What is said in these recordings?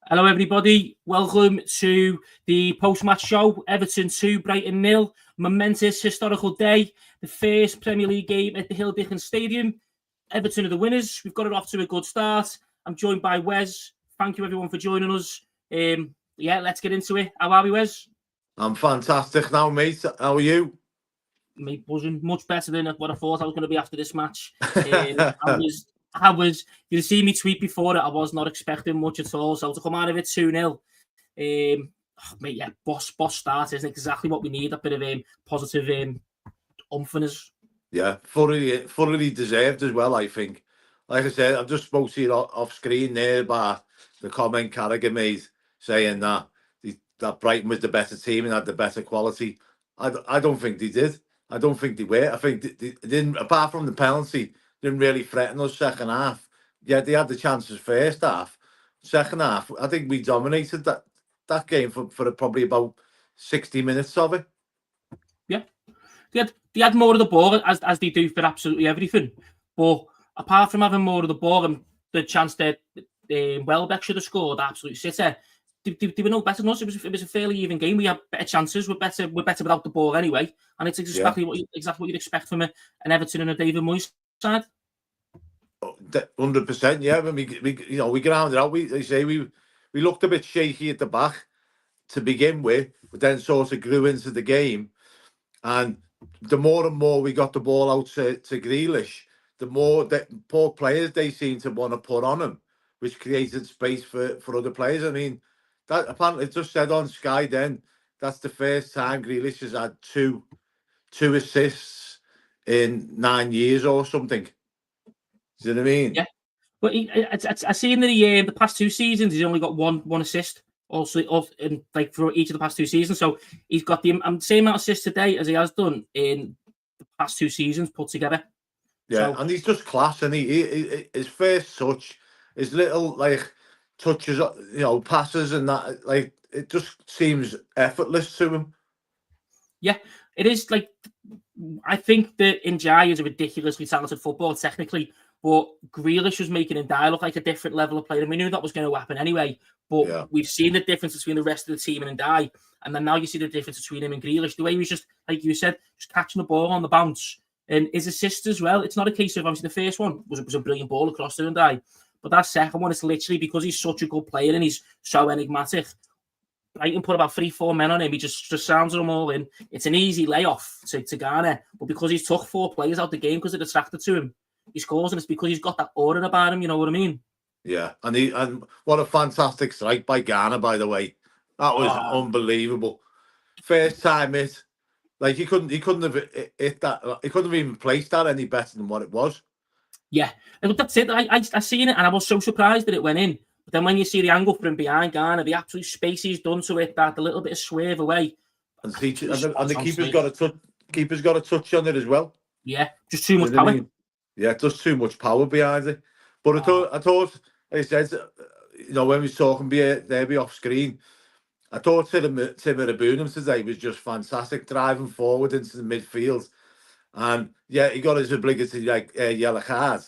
Hello, everybody. Welcome to the post-match show. Everton 2, Brighton 0. Momentous historical day. The first Premier League game at the Hill Dickinson Stadium. Everton are the winners. We've got it off to a good start. I'm joined by Wez. Thank you, everyone, for joining us. Let's get into it. How are we, Wez? I'm fantastic now, mate. How are you? Mate, buzzing. Much better than what I thought I was going to be after this match. I was, you see me tweet before it, I was not expecting much at all. So to come out of it 2-0, boss start isn't exactly what we need. A bit of positive umphiness. Yeah, thoroughly deserved as well, I think. Like I said, I've just spoke to you off screen there about the comment Carragher made saying that Brighton was the better team and had the better quality. I don't think they did. I don't think they were. I think they didn't, apart from the penalty, didn't really threaten us second half. Yeah, they had the chances first half. Second half, I think we dominated that game for probably about 60 minutes of it. Yeah. They had more of the ball, as they do for absolutely everything. But apart from having more of the ball and the chance that Welbeck should have scored, absolute sitter, they were no better than us. It was a fairly even game. We had better chances. We're better without the ball anyway. And it's exactly what you'd expect from an Everton and a David Moyes side. 100%, yeah. When we grounded out. We looked a bit shaky at the back to begin with, but then sort of grew into the game. And the more and more we got the ball out to Grealish, the more that poor players they seem to want to put on him, which created space for other players. I mean, that apparently it just said on Sky then that's the first time Grealish has had two assists in 9 years or something. Do you know what I mean? Yeah. But I seen that the past 2 seasons he's only got one assist. Also, for each of the past 2 seasons, so he's got the same amount of assists today as he has done in the past 2 seasons put together. Yeah, and he's just class, and he his first touch, his little touches, passes and that, it just seems effortless to him. Yeah, it is. I think that Ndiaye is a ridiculously talented footballer technically, but Grealish was making Ndiaye look like a different level of player, and we knew that was going to happen anyway. But we've seen the difference between the rest of the team and Ndiaye, and then now you see the difference between him and Grealish. The way he was just, like you said, just catching the ball on the bounce, and his assist as well. It's not a case of, obviously the first one was a brilliant ball across to Ndiaye, but that second one is literally because he's such a good player and he's so enigmatic. I can put about 3-4 men on him. He just sounds them all in. It's an easy layoff to Garner, but because he's took 4 players out the game because they're attracted to him, he scores, and it's because he's got that aura about him. You know what I mean? Yeah, and what a fantastic strike by Garner, by the way. That was unbelievable. First time hit, he couldn't have hit that. He couldn't have even placed that any better than what it was. Yeah, and that's it. I seen it, and I was so surprised that it went in. But then when you see the angle from behind Garner, the absolute space he's done to it, that a little bit of swerve away, and the keeper's got a touch on it as well. Yeah, just too much power. Yeah, just too much power behind it. But I thought, like I said, when we was talking there off screen, I thought Tim Abunam today was just fantastic, driving forward into the midfield. And yeah, he got his obligatory yellow card,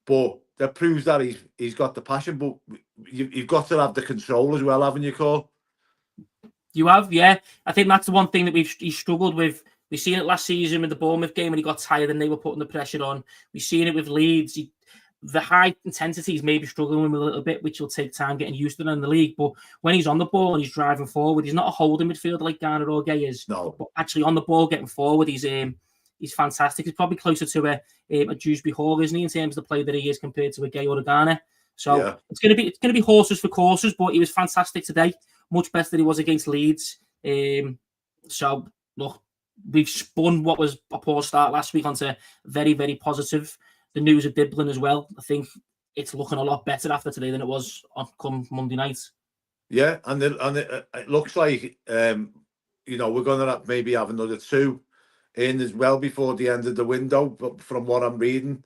but that proves that he's got the passion. But you've got to have the control as well, haven't you, Cole? You have, yeah. I think that's the one thing that he struggled with. We've seen it last season with the Bournemouth game when he got tired and they were putting the pressure on. We've seen it with Leeds. The high intensity is maybe struggling with him a little bit, which will take time getting used to in the league. But when he's on the ball and he's driving forward, he's not a holding midfielder like Garner or Gay is. No. But actually on the ball, getting forward, he's fantastic. He's probably closer to a Dewsbury Hall, isn't he, in terms of the player that he is compared to a Gay or a Garner. So it's going to be horses for courses. But he was fantastic today, much better than he was against Leeds. So look, we've spun what was a poor start last week onto very, very positive. The news of Dibbling as well. I think it's looking a lot better after today than it was on come Monday night. Yeah, and it looks like we're going to maybe have another 2 in as well before the end of the window. But from what I'm reading,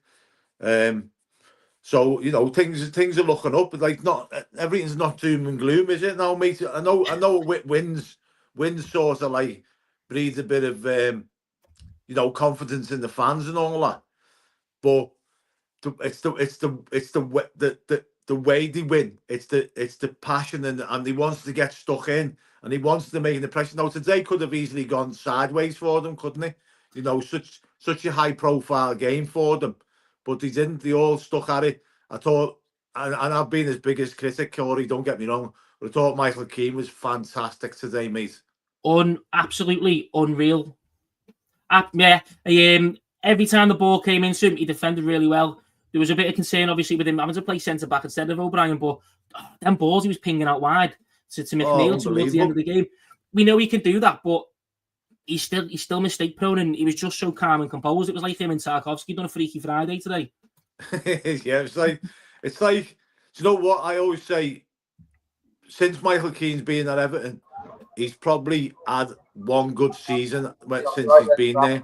so things are looking up. But not everything's not doom and gloom, is it now, mate? I know wins sort of breeds a bit of confidence in the fans and all that. But it's the the way they win. It's the passion and he wants to get stuck in and he wants to make an impression. Now today could have easily gone sideways for them, couldn't it? You know, such a high profile game for them, but they didn't. They all stuck at it. I thought, and I've been his biggest critic, Corey. Don't get me wrong, but I thought Michael Keane was fantastic today, mate. Absolutely unreal. Every time the ball came into him, he defended really well. There was a bit of concern, obviously, with him having to play centre back instead of O'Brien, but them balls he was pinging out wide to McNeil towards the end of the game. We know he can do that, but he's still mistake prone, and he was just so calm and composed. It was like him and Tarkowski done a Freaky Friday today. Yeah, it's like, do you know what I always say? Since Michael Keane's been at Everton, he's probably had one good season since he's been there.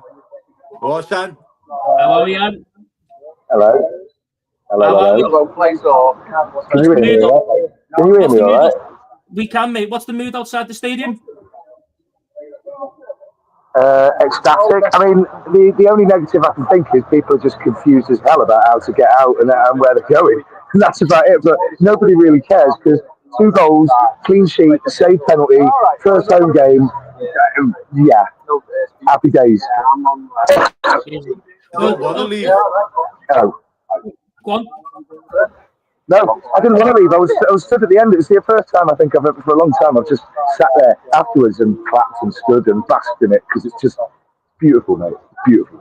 What's that? Hello, Ian. Hello. Can you hear me all right? We can, mate. What's the mood outside the stadium? Ecstatic. I mean, the only negative I can think is people are just confused as hell about how to get out and where they're going. And that's about it. But nobody really cares because 2 goals, clean sheet, save penalty, first home game. Yeah, happy days. Don't want to leave. Oh. Go on. No, I didn't want to leave. I was stood at the end. It was the first time I think I've ever, for a long time, I've just sat there afterwards and clapped and stood and basked in it because it's just beautiful, mate. Beautiful.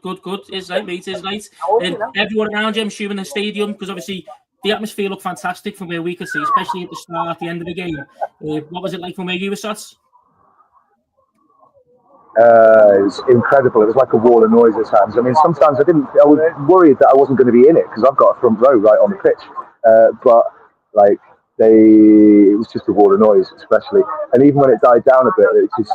Good. It's right, mate. It's right. And everyone around you, I'm sure, in the stadium, because obviously the atmosphere looked fantastic from where we could see, especially at the start, at the end of the game. What was it like from where you were sat? It was incredible. It was like a wall of noise at times. I mean, sometimes I was worried that I wasn't going to be in it because I've got a front row right on the pitch. But like it was just a wall of noise, especially. And even when it died down a bit, it just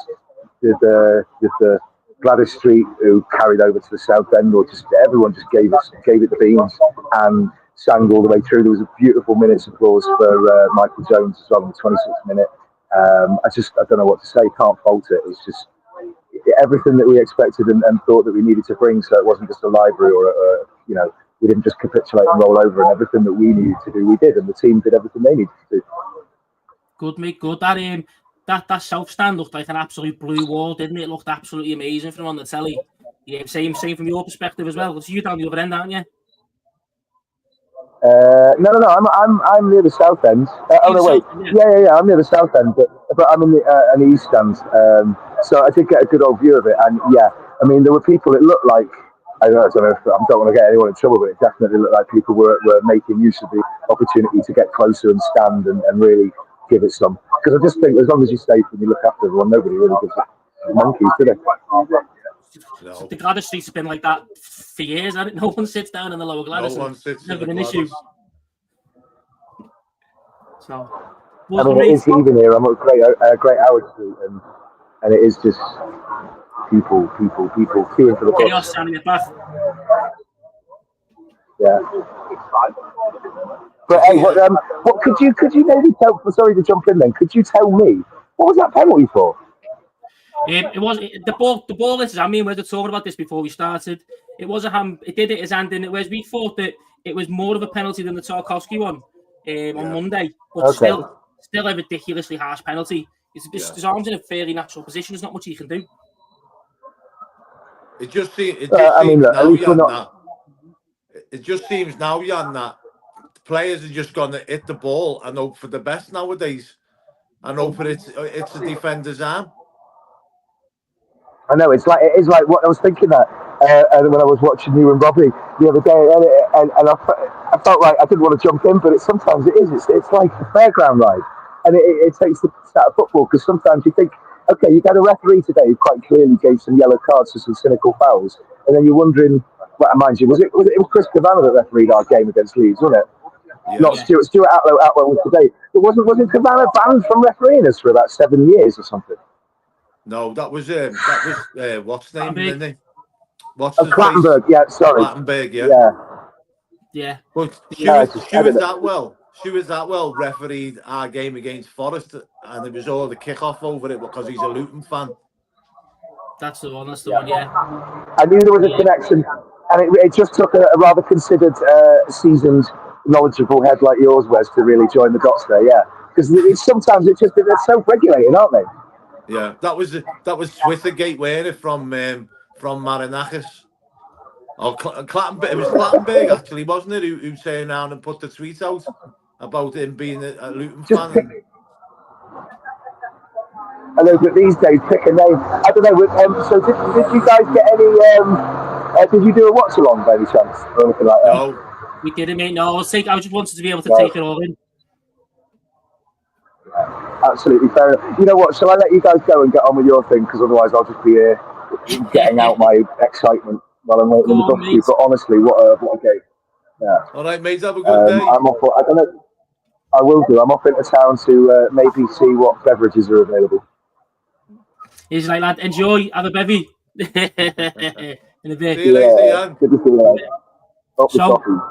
the Gladys Street who carried over to the South End, or just everyone just gave it the beans and sang all the way through. There was a beautiful minute's applause for Michael Jones as well in the 26th minute. I don't know what to say. Can't fault it. It's just everything that we expected and thought that we needed to bring, so it wasn't just a library or we didn't just capitulate and roll over, and everything that we needed to do we did, and the team did everything they needed to do. Good, mate, good. That south stand looked like an absolute blue wall, didn't it? It looked absolutely amazing from on the telly. Yeah, same from your perspective as well. It's you down the other end, aren't you? No. I'm near the south end. Yeah. I'm near the south end, but I'm in the east stand. So I did get a good old view of it, and yeah, I mean there were people. It looked like I don't know. I don't want to get anyone in trouble, but it definitely looked like people were making use of the opportunity to get closer and stand and really give it some. Because I just think as long as you're safe and you look after everyone, nobody really gives a monkeys, do they? No. The Gladys Street's been like that for years, hasn't it? No one sits down in the lower Gladys. No one sits never in an the issue. So, I mean, it is heaving here. I'm at Great Howard Street, and it is just people queuing for the bus. Chaos standing at back. Yeah. But hey, what could you maybe tell? Sorry to jump in. Then could you tell me what was that penalty for? It was the ball. This is. I mean, we were talking about this before we started. It was a hand. It did it his hand in it. Whereas we thought that it was more of a penalty than the Tarkowski one on Monday, but still a ridiculously harsh penalty. His arms in a fairly natural position. There's not much he can do. It just seems now, Jan, that players are just going to hit the ball and hope for the best nowadays, and hope for it's a defender's arm. I know it is like what I was thinking that when I was watching you and Robbie the other day, and I felt like I didn't want to jump in, but sometimes it is. It's like a fairground ride, and it takes the piss out of football because sometimes you think, okay, you got a referee today who quite clearly gave some yellow cards for some cynical fouls, and then you're wondering, well, mind you, it was Chris Cavana that refereed our game against Leeds, wasn't it? Yeah. Not Stuart Atwell was today. But wasn't Cavana banned from refereeing us for about 7 years or something? No, that was what's his name, isn't it? What's his Clattenburg, face? Yeah, sorry. Clattenburg, yeah. But Stuart Atwell refereed our game against Forest, and it was all the kick-off over it because he's a Luton fan. That's the one, yeah. I knew there was a connection, and it just took a rather considered, seasoned knowledgeable head like yours, Wes, to really join the dots there. Yeah, because sometimes it's they're self-regulating, aren't they? Yeah, that was Twittergate, weren't it, from Marinakis? Or Clattenburg. It was Clattenburg, actually, wasn't it, who turned around and put the tweet out about him being a Luton Just fan. I know, but these days, pick a name. I don't know. So did you guys get any? Did you do a watch along by any chance or anything like that? No, we didn't, mate. No, I just wanted to be able to No. take it all in. Absolutely fair enough. You know what? Shall I let you guys go and get on with your thing? Because otherwise, I'll just be here getting out my excitement while I'm waiting in the bus queue. But honestly, what a game! Yeah. All right, mate. Have a good day. I'm off. I don't know. I will do. I'm off into town to maybe see what beverages are available. He's like, lad, enjoy, have a bevy. In a bit. See you later, Ian. Good to see you.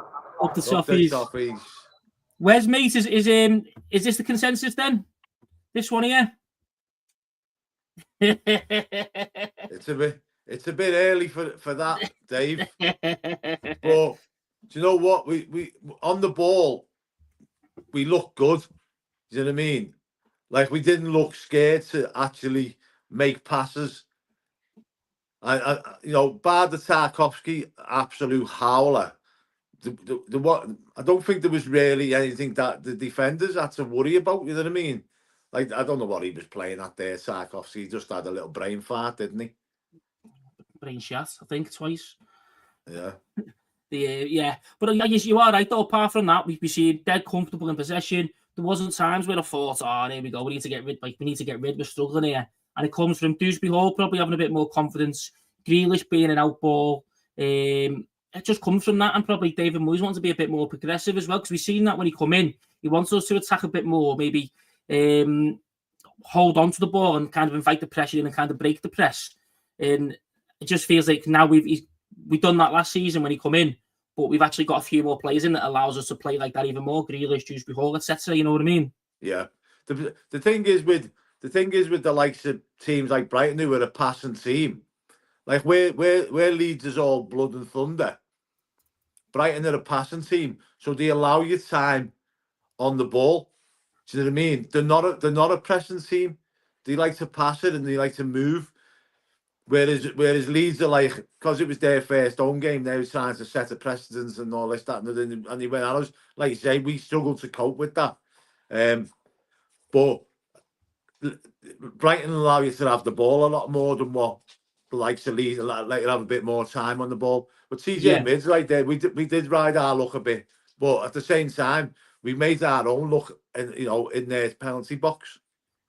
Up the toffees. Where's mate? Is this the consensus then? This one here? It's a bit early for that, Dave. But do you know what? We on the ball, we look good. Do you know what I mean? Like, we didn't look scared to actually make passes. I bar the Tarkowski absolute howler. The what? I don't think there was really anything that the defenders had to worry about. You know what I mean? Like, I don't know what he was playing at there, Tarkowski. He just had a little brain fart, didn't he? Brain shot, I think, twice. Yeah. Yeah. But I guess you are right, though. Apart from that, we seem dead comfortable in possession. There wasn't times where I thought, here we go, we need to get rid, we're struggling here. And it comes from Dewsbury Hall probably having a bit more confidence, Grealish being an out ball. It just comes from that, and probably David Moyes wants to be a bit more progressive as well, because we've seen that when he come in, he wants us to attack a bit more, maybe hold on to the ball and kind of invite the pressure in and kind of break the press. And it just feels like now we've done that last season when he come in, but we've actually got a few more players in that allows us to play like that even more. Grealish, Dewsbury Hall, etc. You know what I mean? Yeah. The thing is with the likes of teams like Brighton, who are a passing team, like where Leeds is all blood and thunder, Brighton are a passing team, so they allow you time on the ball. Do you know what I mean? They're not a pressing team. They like to pass it and they like to move. Whereas Leeds are like, because it was their first home game, they were trying to set a precedence and all this, that, and they went at us. Like you say, we struggled to cope with that. But Brighton allow you to have the ball a lot more than what the likes of Leeds, like you have a bit more time on the ball. But TJ Mid's right there. We did ride our luck a bit, but at the same time, we made our own look, in their penalty box.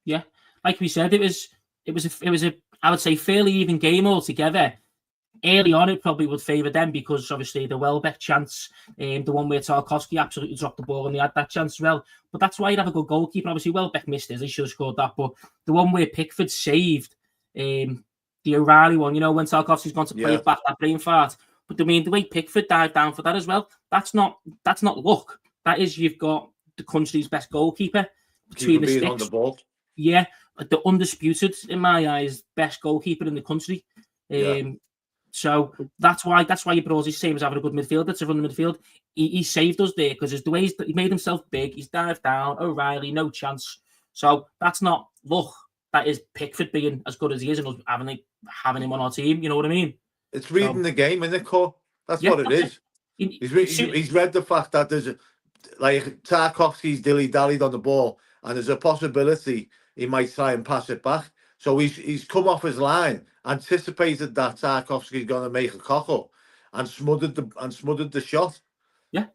Yeah, like we said, it was a I would say fairly even game altogether. Early on, it probably would favour them because obviously the Welbeck chance, the one where Tarkowski absolutely dropped the ball and they had that chance as well. But that's why you'd have a good goalkeeper. Obviously, Welbeck missed it; he should have scored that. But the one where Pickford saved, the O'Reilly one, when Tarkowski's gone to play it back, that brain fart. But I mean, the way Pickford dived down for that as well, that's not luck. That is, you've got the country's best goalkeeper between the sticks. On the ball. Yeah, the undisputed, in my eyes, best goalkeeper in the country. So that's why you brought his same as having a good midfielder to run the midfield. He saved us there because the way he made himself big, he's dived down. O'Reilly, no chance. So that's not luck. That is Pickford being as good as he is and us having him on our team. You know what I mean? It's reading the game, isn't it, Cole? That's what it is. He's read the fact that there's Tarkowski's dilly-dallied on the ball and there's a possibility he might try and pass it back. So he's come off his line, anticipated that Tarkowski's going to make a cockle, and smothered the shot. Yeah,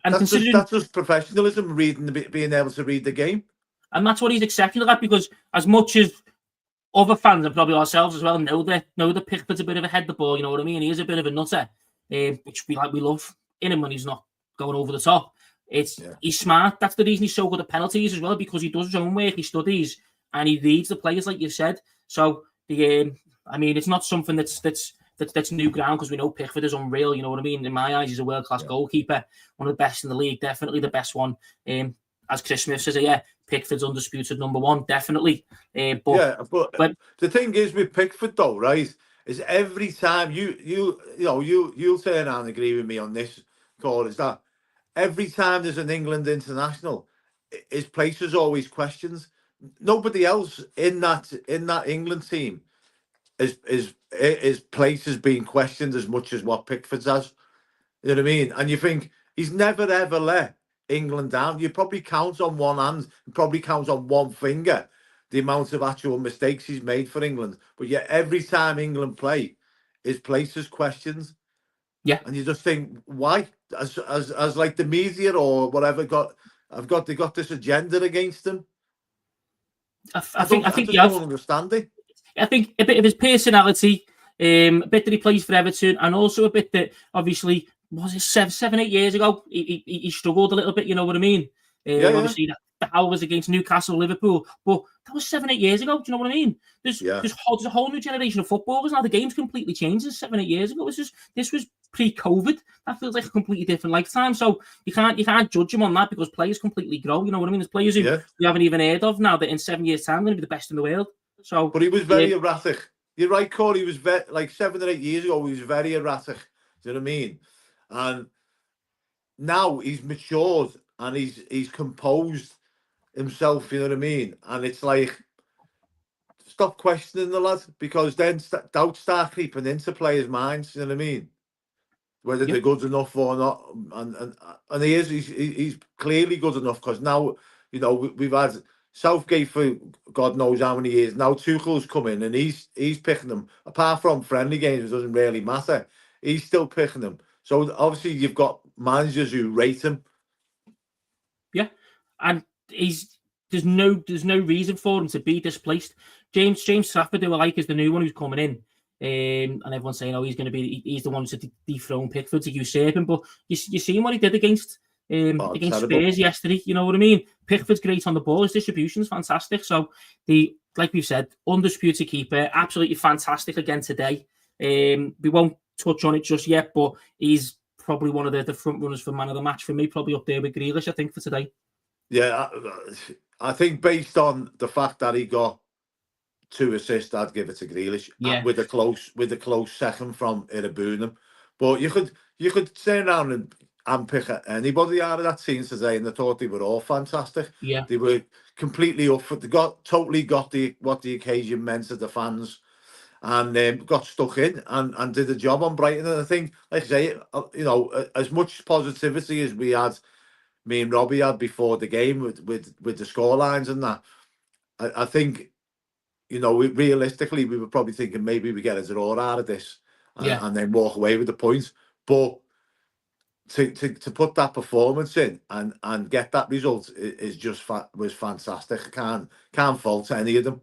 that's just professionalism, being able to read the game, and that's what he's exceptional at. Because as much as other fans and probably ourselves as well know that Pickford's a bit of a head the ball. You know what I mean? He is a bit of a nutter, which we love in him when he's not going over the top. He's smart. That's the reason he's so good at penalties as well, because he does his own work, he studies, and he reads the players, like you said. So it's not something that's new ground, because we know Pickford is unreal. You know what I mean? In my eyes, he's a world-class goalkeeper, one of the best in the league, definitely the best one. As Chris Smith says, Pickford's undisputed number one, definitely. But the thing is with Pickford, though, right, is every time you'll turn around and agree with me on this, Cole, is that every time there's an England international, his place is always questions. Nobody else in that England team his place has been questioned as much as what Pickford's has. You know what I mean? And you think he's never ever let England down. You probably count on one hand, probably count on one finger the amount of actual mistakes he's made for England. But yet every time England play, his place is questioned. Yeah. And you just think, why? As like the media or whatever they got this agenda against him. I think don't understand it. I think a bit of his personality, a bit that he plays for Everton, and also a bit that obviously was it 7, 8 years ago. He struggled a little bit. You know what I mean? Obviously, the howl was against Newcastle, Liverpool, but that was 7, 8 years ago. Do you know what I mean? There's a whole new generation of footballers now. The game's completely changed since 7, 8 years ago. This was pre-COVID. That feels like a completely different lifetime. So you can't judge him on that because players completely grow. You know what I mean? There's players who you haven't even heard of now that in 7 years' time are going to be the best in the world. So, but he was very erratic. You're right, Corey. He was like 7 or 8 years ago. He was very erratic. Do you know what I mean? And now he's matured and he's composed himself. You know what I mean? And it's like, stop questioning the lad, because then doubts start creeping into players' minds. You know what I mean? Whether they're good enough or not, and he's clearly good enough, because now we've had Southgate for God knows how many years. Now Tuchel's come in and he's picking them. Apart from friendly games, it doesn't really matter. He's still picking them. So obviously you've got managers who rate him. Yeah, and there's no reason for him to be displaced. James Trafford, who I like, is the new one who's coming in. And everyone's saying, oh, he's the one to dethrone Pickford, to usurp him. But you seen what he did against Spurs yesterday. You know what I mean? Pickford's great on the ball. His distribution's fantastic. So like we've said, undisputed keeper, absolutely fantastic again today. We won't touch on it just yet, but he's probably one of the front runners for man of the match for me. Probably up there with Grealish, I think, for today. Yeah, I think based on the fact that he got 2 assists, I'd give it to Grealish. With a close second from Irabunum. But you could turn around and pick anybody out of that team today, and I thought they were all fantastic. Yeah, they were completely up for. They totally got what the occasion meant to the fans, and got stuck in and did a job on Brighton. And I think, like I say, as much positivity as me and Robbie had before the game with the scorelines and that, I think. Realistically, we were probably thinking maybe we get a draw out of this and then walk away with the points. But to put that performance in and get that result was fantastic. I can't fault any of them.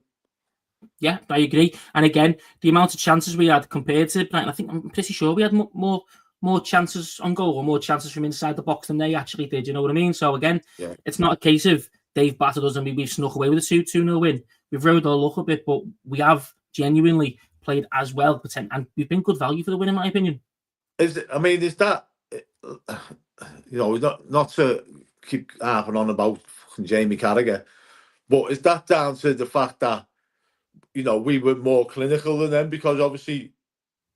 Yeah, I agree. And again, the amount of chances we had compared to Brighton, I'm pretty sure we had more chances on goal or more chances from inside the box than they actually did. You know what I mean? So again, it's not a case of they've battered us and we've snuck away with a 2-0 win. We've rode our luck a bit, but we have genuinely played as well, and we've been good value for the win, in my opinion. Is that not to keep harping on about Jamie Carragher, but is that down to the fact that we were more clinical than them? Because obviously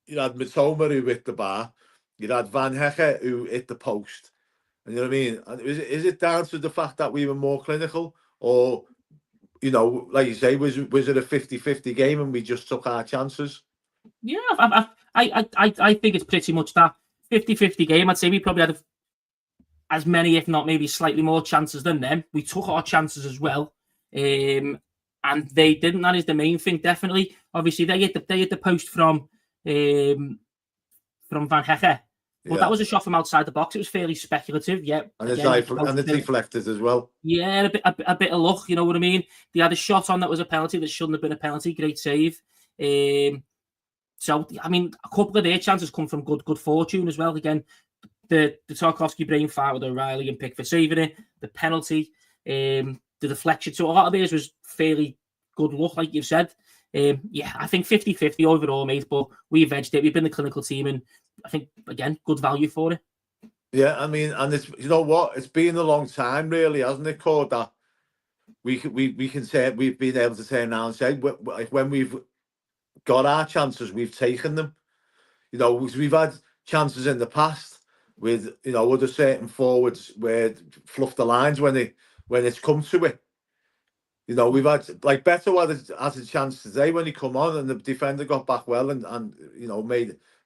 you had Mitoma who hit the bar, you had Van Hecke who hit the post, and you know what I mean. And is it down to the fact that we were more clinical, or like you say, was it a 50-50 game and we just took our chances? Yeah, I think it's pretty much that 50-50 game. I'd say we probably had as many, if not maybe slightly more chances than them. We took our chances as well, and they didn't. That is the main thing, definitely. Obviously, they hit the post from Van Hecke. But that was a shot from outside the box. It was fairly speculative, and it's deflected as well. Yeah, a bit of luck, you know what I mean? They had a shot on that was a penalty that shouldn't have been a penalty. Great save. So, I mean, a couple of their chances come from good fortune as well. Again, the Tarkowski brain fire with O'Reilly and Pickford saving it, the penalty, the deflection. So a lot of theirs was fairly good luck, like you've said. I think 50-50 overall, mate, but we've edged it. We've been the clinical team, and I think, again, good value for it. Yeah, I mean, and it's, it's been a long time, really, hasn't it, Cord, that we can say we've been able to turn around and say, when we've got our chances, we've taken them. We've had chances in the past with other certain forwards where fluff the lines when it's come to it. We've had like Beto had a chance today when he come on and the defender got back well and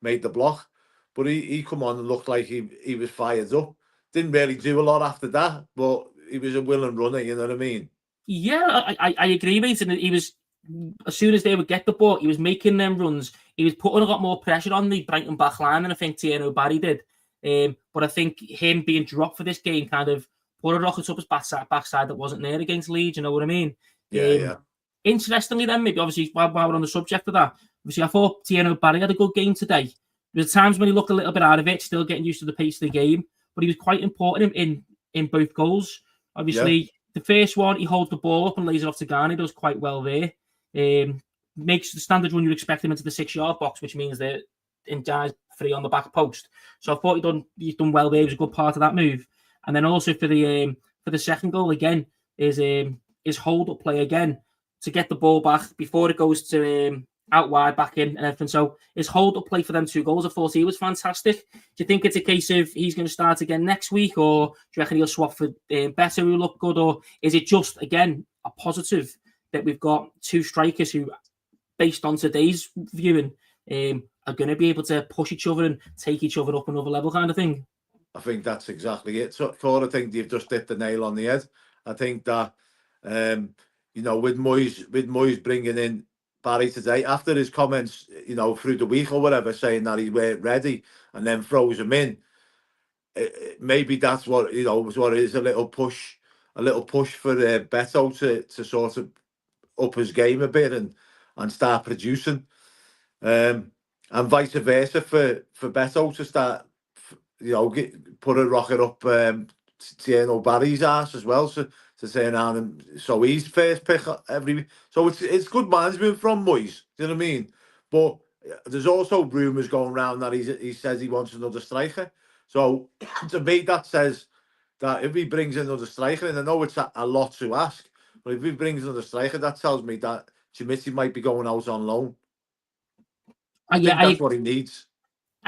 made the block, but he come on and looked like he was fired up. Didn't really do a lot after that, but he was a willing runner. You know what I mean? Yeah, I agree, mate. And he was, as soon as they would get the ball, he was making them runs. He was putting a lot more pressure on the Brighton back line than I think Tierno Barry did. But I think him being dropped for this game kind of put a rocket up his backside that wasn't there against Leeds. You know what I mean? Yeah. Interestingly, then, maybe obviously while we're on the subject of that, obviously I thought Tierno Barry had a good game today. There were times when he looked a little bit out of it, still getting used to the pace of the game, but he was quite important in both goals. Obviously, the first one, he holds the ball up and lays it off to Garni, does quite well there. Makes the standard run you'd expect him into the 6-yard box, which means that Ndiaye's free on the back post. So I thought he's done well there. It was a good part of that move. And then also for the second goal again is hold up play again to get the ball back before it goes to out wide back in and everything. So his hold up play for them 2 goals, I thought he was fantastic. Do you think it's a case of he's going to start again next week, or do you reckon he'll swap for Beto who look good, or is it just again a positive that we've got 2 strikers who, based on today's viewing, are going to be able to push each other and take each other up another level kind of thing? I think that's exactly it. So I think you've just hit the nail on the head. I think that with Moyes bringing in Barry today, after his comments, through the week or whatever, saying that he weren't ready and then throws him in, maybe that's what what it is, a little push for Beto to sort of up his game a bit and start producing, and vice versa for Beto to start, put a rocket up Tierno Barry's ass as well, so to turn around and so he's first pick every week. So it's good management from Moyes. Do you know what I mean? But there's also rumours going around that he says he wants another striker. So to me, that says that if he brings another striker, and I know it's a lot to ask, but if he brings another striker, that tells me that Chimiti might be going out on loan. I think that's what he needs.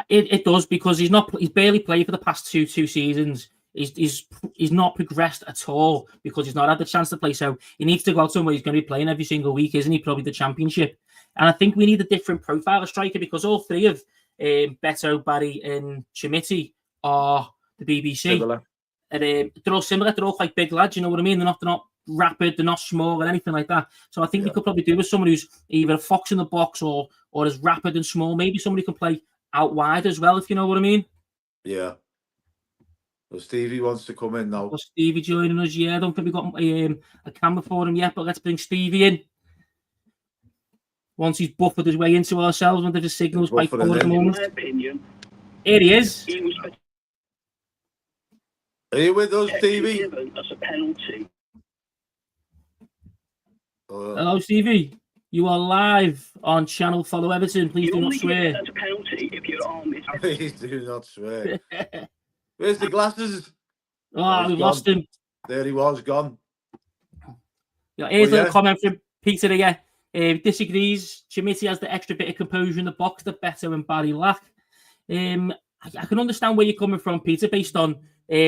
It does, because he's barely played for the past two seasons. He's not progressed at all because he's not had the chance to play. So he needs to go out somewhere he's going to be playing every single week, isn't he? Probably the Championship. And I think we need a different profile of striker, because all 3 of Beto, Barry, and Chimiti are the BBC. Similar. And they're all similar. They're all quite big lads. You know what I mean? They're not rapid. They're not small or anything like that. So I think we could probably do with someone who's either a fox in the box or is rapid and small. Maybe somebody can play out wide as well, if you know what I mean. Yeah. Well, Stevie wants to come in now. Well, Stevie joining us. Yeah, I don't think we've got a camera for him yet, but let's bring Stevie in. Once he's buffered his way into ourselves, under the signals by poor at the moment. In my opinion, Here he is. he was Are you with us, Stevie? given as a penalty. Hello, Stevie. You are live on channel Follow Everton. Please do not swear. As a penalty if your arm is. Please do not swear. Where's the glasses? Oh, we've lost him. There he was, gone. Yeah, here's a comment from Peter again. Disagrees. Chimiti has the extra bit of composure in the box that Beto and Barry lack. I can understand where you're coming from, Peter, based on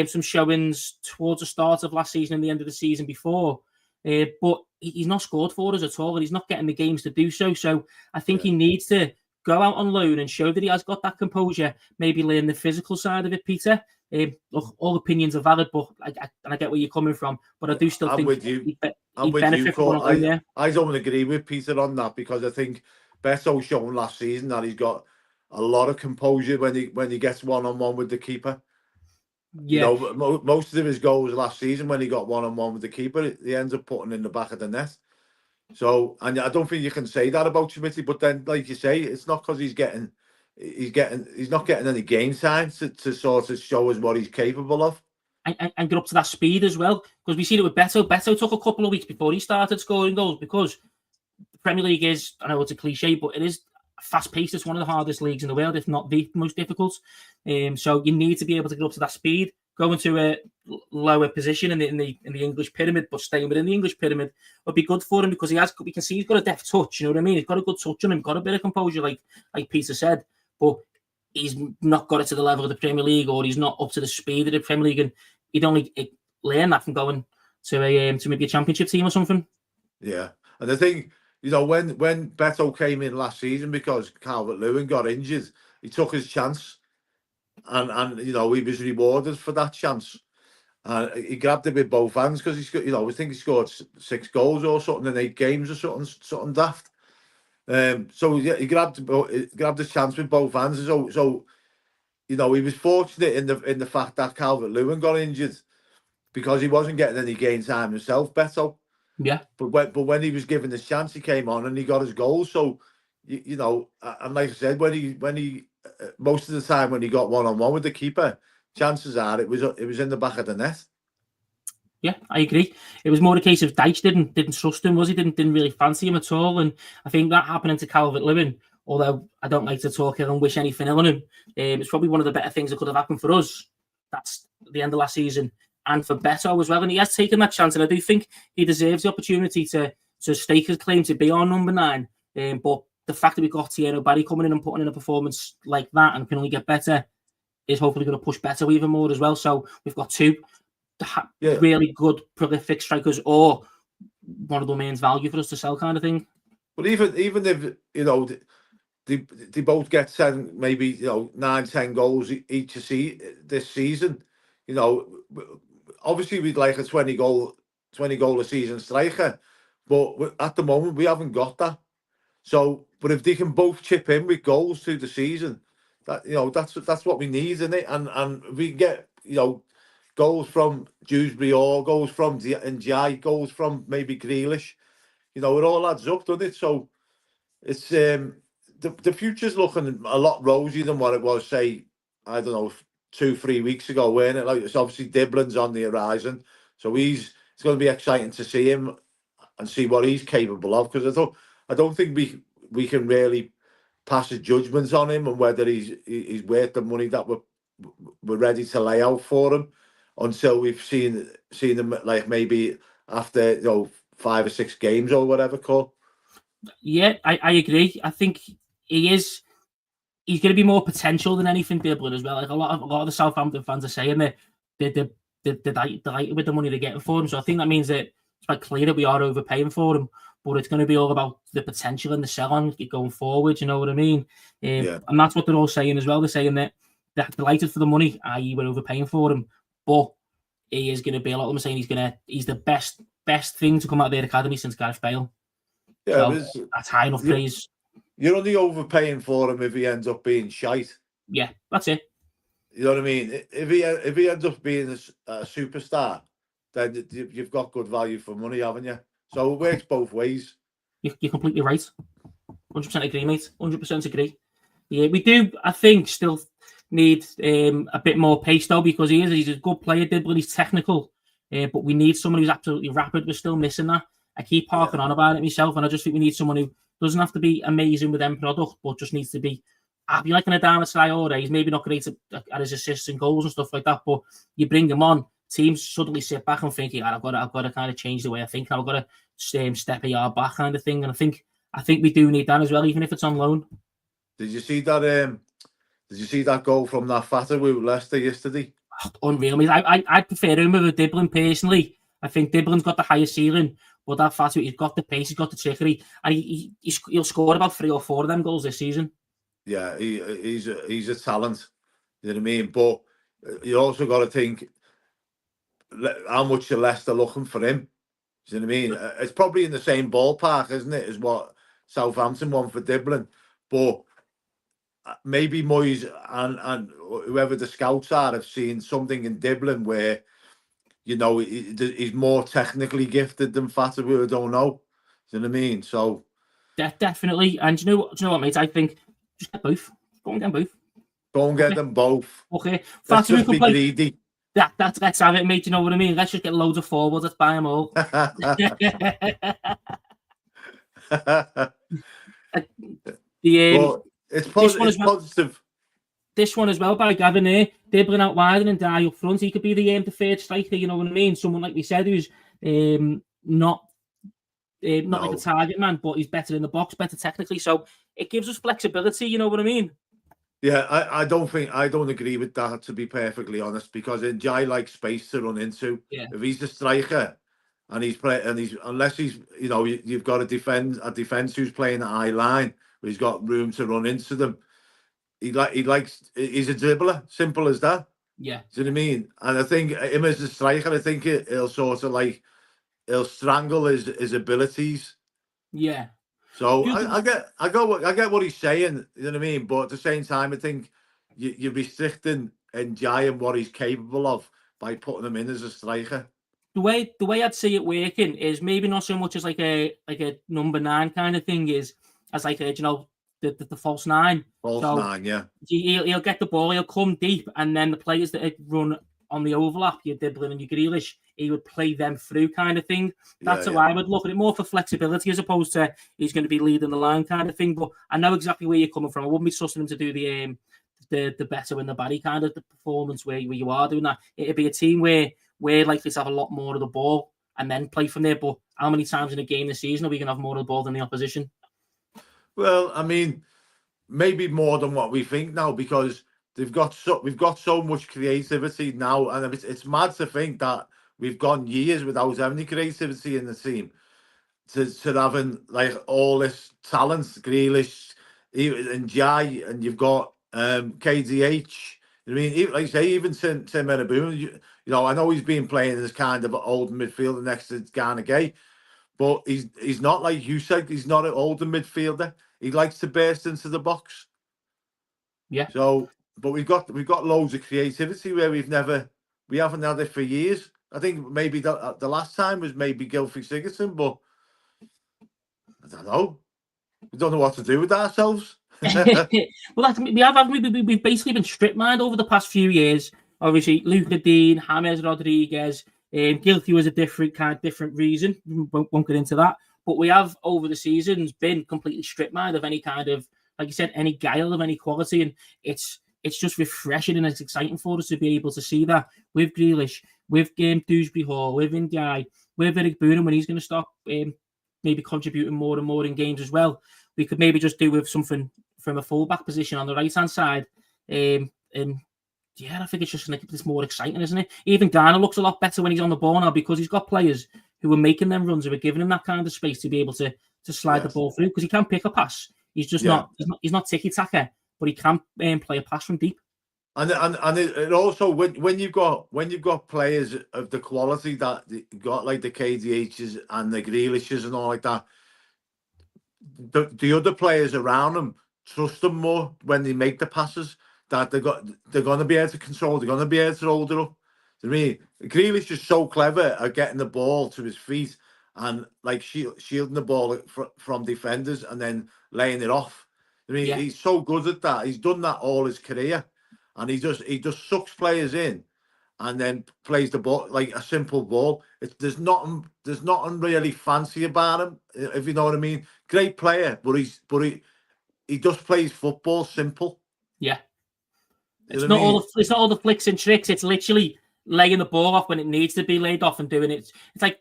some showings towards the start of last season and the end of the season before. But he's not scored for us at all, and he's not getting the games to do so. So I think he needs to go out on loan and show that he has got that composure, maybe learn the physical side of it, Peter. Look, all opinions are valid, but I get where you're coming from. But I do still think with you. he'd benefit from one of them. I don't agree with Peter on that, because I think Beto shown last season that he's got a lot of composure when he gets one-on-one with the keeper. Yeah. Most of his goals last season, when he got one-on-one with the keeper, he ends up putting in the back of the net. So, and I don't think you can say that about Chimiti, but then, like you say, it's not because he's not getting any game time to sort of show us what he's capable of. And get up to that speed as well, because we seen it with Beto. Beto took a couple of weeks before he started scoring goals, because the Premier League is, I know it's a cliche, but it is fast-paced. It's one of the hardest leagues in the world, if not the most difficult. So you need to be able to get up to that speed, go into a lower position in the English pyramid, but staying within the English pyramid would be good for him, because we can see he's got a deft touch. You know what I mean? He's got a good touch on him, got a bit of composure, like Peter said. But he's not got it to the level of the Premier League, or he's not up to the speed of the Premier League, and he'd only learn that from going to maybe a Championship team or something. Yeah, and the thing, when Beto came in last season, because Calvert-Lewin got injured, he took his chance, and he was rewarded for that chance. He grabbed it with both hands, because he's got, I think he scored 6 goals or something in 8 games or something daft. So yeah, he grabbed his chance with both hands. So he was fortunate in the fact that Calvert-Lewin got injured, because he wasn't getting any game time himself, Beto. Yeah. But when he was given his chance, he came on and he got his goals. So and like I said, when he most of the time when he got 1-on-1 with the keeper, chances are it was in the back of the net. Yeah, I agree. It was more a case of Dyche didn't trust him, was he? Didn't really fancy him at all, and I think that happening to Calvert-Lewin. Although I don't like to talk here and wish anything ill on him, it's probably one of the better things that could have happened for us. That's the end of last season, and for Beto as well. And he has taken that chance, and I do think he deserves the opportunity to stake his claim to be our number 9. But the fact that we've got Thierry Barry coming in and putting in a performance like that and can only get better is hopefully going to push Beto even more as well. So we've got 2 really good, prolific strikers, or one of the main value for us to sell, kind of thing. But even if they both get 10, maybe 9-10 goals each this season, obviously we'd like a 20 goal a season striker, but at the moment we haven't got that. So, but if they can both chip in with goals through the season, that that's what we need, isn't it? And we get goals from Dewsbury, or goals from Ndiaye, goals from maybe Grealish. It all adds up, doesn't it? So it's the future's looking a lot rosier than what it was, say, I don't know, 2-3 weeks ago, weren't it? Like, it's obviously Diblin's on the horizon, so it's going to be exciting to see him and see what he's capable of, because I don't think we can really pass a judgment on him and whether he's worth the money that we're ready to lay out for him, until we've seen him, like, maybe after 5 or 6 games or whatever, Cole. Yeah, I agree. I think he's going to be more potential than anything, Diblin, as well. Like a lot of the Southampton fans are saying that they're delighted with the money they're getting for him. So I think that means that it's quite clear that we are overpaying for him, but it's going to be all about the potential and the sell-on going forward. You know what I mean? And that's what they're all saying as well. They're saying that they're delighted for the money, i.e. we're overpaying for him, but he is going to be, a lot of them are saying he's the best thing to come out of their academy since Gareth Bale. Yeah, so that's high enough praise. You're only overpaying for him if he ends up being shite. Yeah, that's it. You know what I mean? If he ends up being a superstar, then you've got good value for money, haven't you? So it works both ways. You're completely right. 100% agree, mate. 100% agree. Yeah, we do, I think, still need a bit more pace, though, because he's a good player, Diblin. He's technical, but we need someone who's absolutely rapid. We're still missing that. I keep harking on about it myself, and I just think we need someone who doesn't have to be amazing with end product, but just needs to be like an Adama Traore. He's maybe not great at his assists and goals and stuff like that, but you bring him on, teams suddenly sit back and think, I've got to kind of change the way I think. I've got to step a yard back, kind of thing. And I think we do need that as well, even if it's on loan. Did you see that? Did you see that goal from that fatter with Leicester yesterday? Unreal. I prefer him over Diblin personally. I think Diblin's got the highest ceiling, but that fatter, he's got the pace, he's got the trickery, and he'll score about 3 or 4 of them goals this season. Yeah, he's a talent. You know what I mean? But you also got to think how much are Leicester looking for him. You know what I mean? It's probably in the same ballpark, isn't it, as what Southampton want for Diblin. But maybe Moyes and whoever the scouts are have seen something in Diblin where, he's more technically gifted than Fatah. I don't know. Do you know what I mean? So definitely. And do you know what, mate? I think just get both. Go and get both. Go and get them both. Okay. Let's just be greedy. Let's have it, mate. You know what I mean? Let's just get loads of forwards. Let's buy them all. It's positive. This one as well by Gavin there. Diblin out wide and Ndiaye up front. He could be the third striker, you know what I mean? Someone like we said who's not like a target man, but he's better in the box, better technically. So it gives us flexibility, you know what I mean? Yeah, I don't agree with that, to be perfectly honest, because Njai likes space to run into. Yeah. If he's a striker and he's unless he's you've got a defense who's playing at high line where he's got room to run into them. He's a dribbler, simple as that. Yeah. Do you know what I mean? And I think him as a striker, I think he'll sort of he'll strangle his abilities. Yeah. So I get what he's saying. You know what I mean? But at the same time, I think you're restricting Njai and what he's capable of by putting him in as a striker. The way I'd see it working is maybe not so much as like a number 9 kind of thing, is as like a the false 9. False 9, yeah. He'll get the ball, he'll come deep, and then the players that run on the overlap, your Dibbling and your Grealish, he would play them through kind of thing. That's how I would look at it, more for flexibility as opposed to he's going to be leading the line kind of thing. But I know exactly where you're coming from. I wouldn't be sussing him to do the better in the body kind of the performance where you are doing that. It'd be a team where we're likely to have a lot more of the ball and then play from there. But how many times in a game this season are we going to have more of the ball than the opposition? Well, I mean, maybe more than what we think now, because we've got so much creativity now, and it's mad to think that we've gone years without any creativity in the team. To having like all this talent, Grealish, and Jai, and you've got KDH. I mean, like I say, even Tim Menaboon, I know he's been playing as kind of an old midfielder next to Ghana Gay, but he's not, like you said, he's not an older midfielder. He likes to burst into the box. Yeah. So, but we've got loads of creativity where we haven't had it for years. I think maybe the last time was maybe Gylfi Sigurdsson, but I don't know. We don't know what to do with ourselves. Well, we've basically been strip mined over the past few years. Obviously, Luca Dean, James Rodriguez, Gylfi was a different reason. Won't get into that. But we have over the seasons been completely strip mined of any kind of, like you said, any guile of any quality, and it's just refreshing and it's exciting for us to be able to see that with Grealish, with Dewsbury Hall, with Ndiaye, with Eric Boonen when he's going to start maybe contributing more and more in games as well. We could maybe just do with something from a fullback position on the right hand side, and yeah, I think it's just like it's more exciting, isn't it? Even Ghana looks a lot better when he's on the ball now because he's got players who are making them runs, who are giving him that kind of space to be able to slide the ball through, because he can pick a pass. He's just he's not ticky tacker, but he can play a pass from deep. And it also when you've got players of the quality that you got, like the KDHs and the Grealishes and all like that, the other players around them trust them more when they make the passes, that they're going to be able to control, they're going to be able to hold it up. I mean, Grealish is so clever at getting the ball to his feet and like shielding the ball from defenders and then laying it off. I mean, he's so good at that. He's done that all his career, and he just sucks players in, and then plays the ball like a simple ball. There's nothing really fancy about him, if you know what I mean. Great player, but he just plays football simple. Yeah, it's not all the flicks and tricks. It's literally laying the ball off when it needs to be laid off and doing it. It's like,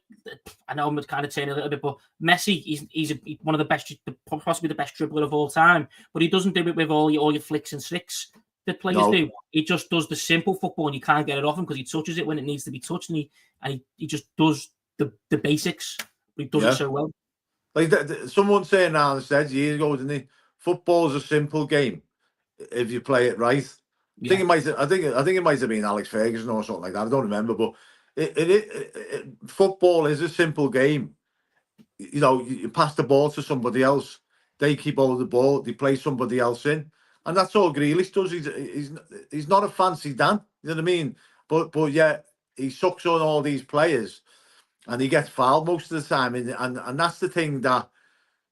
I know I'm kind of saying a little bit, but Messi, he's one of the best, possibly the best dribbler of all time. But he doesn't do it with all your flicks and tricks that players do. He just does the simple football, and you can't get it off him because he touches it when it needs to be touched, and he just does the basics. But he does it so well. Like someone saying now said years ago, didn't he? Football's a simple game if you play it right. I think it might have been Alex Ferguson or something like that. I don't remember, but football is a simple game. You pass the ball to somebody else, they keep hold of the ball, they play somebody else in, and that's all Grealish does. He's not a fancy Dan, you know what I mean? But yeah, he sucks on all these players, and he gets fouled most of the time, and that's the thing that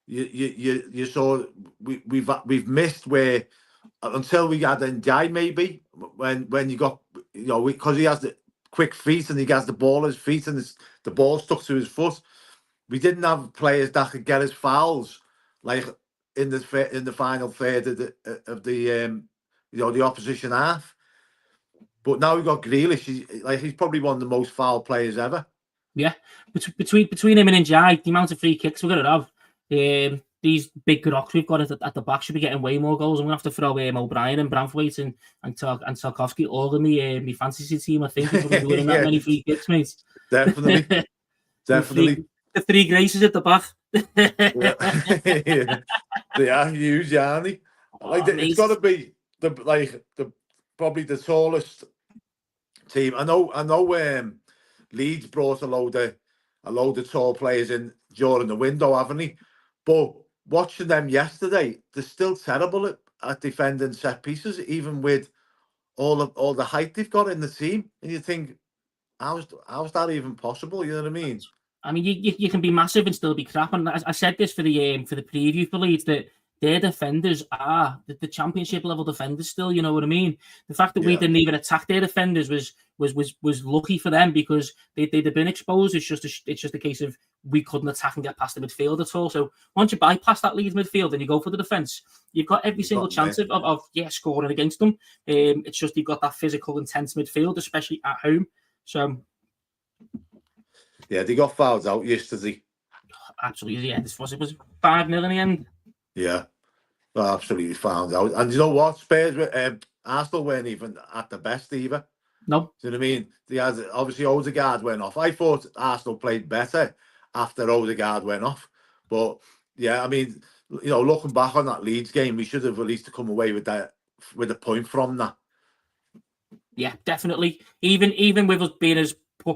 you saw we've missed, where until we had Ndiaye, maybe when you got because he has the quick feet and he has the ball at his feet and the ball stuck to his foot, we didn't have players that could get us fouls like in the final third of the opposition half. But now we've got Grealish. He's probably one of the most foul players ever. Yeah, between him and Ndiaye, the amount of free kicks we're going to have, these big rocks we've got at the back should be getting way more goals. I'm gonna have to throw O'Brien and Branthwaite and Tarkowski all in me fantasy team. I think if we're doing that many free kicks, mate. Definitely. The three graces at the back. Yeah. They are huge, aren't they? It's got to be the probably the tallest team. I know. Leeds brought a load of tall players in during the window, haven't they? But watching them yesterday, they're still terrible at defending set pieces, even with all the height they've got in the team. And you think, how's that even possible? You know what I mean? I mean, you can be massive and still be crap. And I said this for the preview for Leeds, that their defenders are the championship level defenders still. You know what I mean? The fact that we didn't even attack their defenders was lucky for them, because they'd have been exposed. It's just a case of we couldn't attack and get past the midfield at all. So once you bypass that Leeds midfield and you go for the defence, you've got every single chance of scoring against them. It's just you've got that physical, intense midfield, especially at home. So. Yeah, they got fouled out yesterday. Absolutely, yeah. It was 5-0 in the end. Yeah, absolutely found out. And you know what? Arsenal weren't even at the best either. No. Do you know what I mean? They had, obviously, Odegaard went off. I thought Arsenal played better after Odegaard went off. But, yeah, I mean, looking back on that Leeds game, we should have at least come away with a point from that. Yeah, definitely. Even with us being as poor,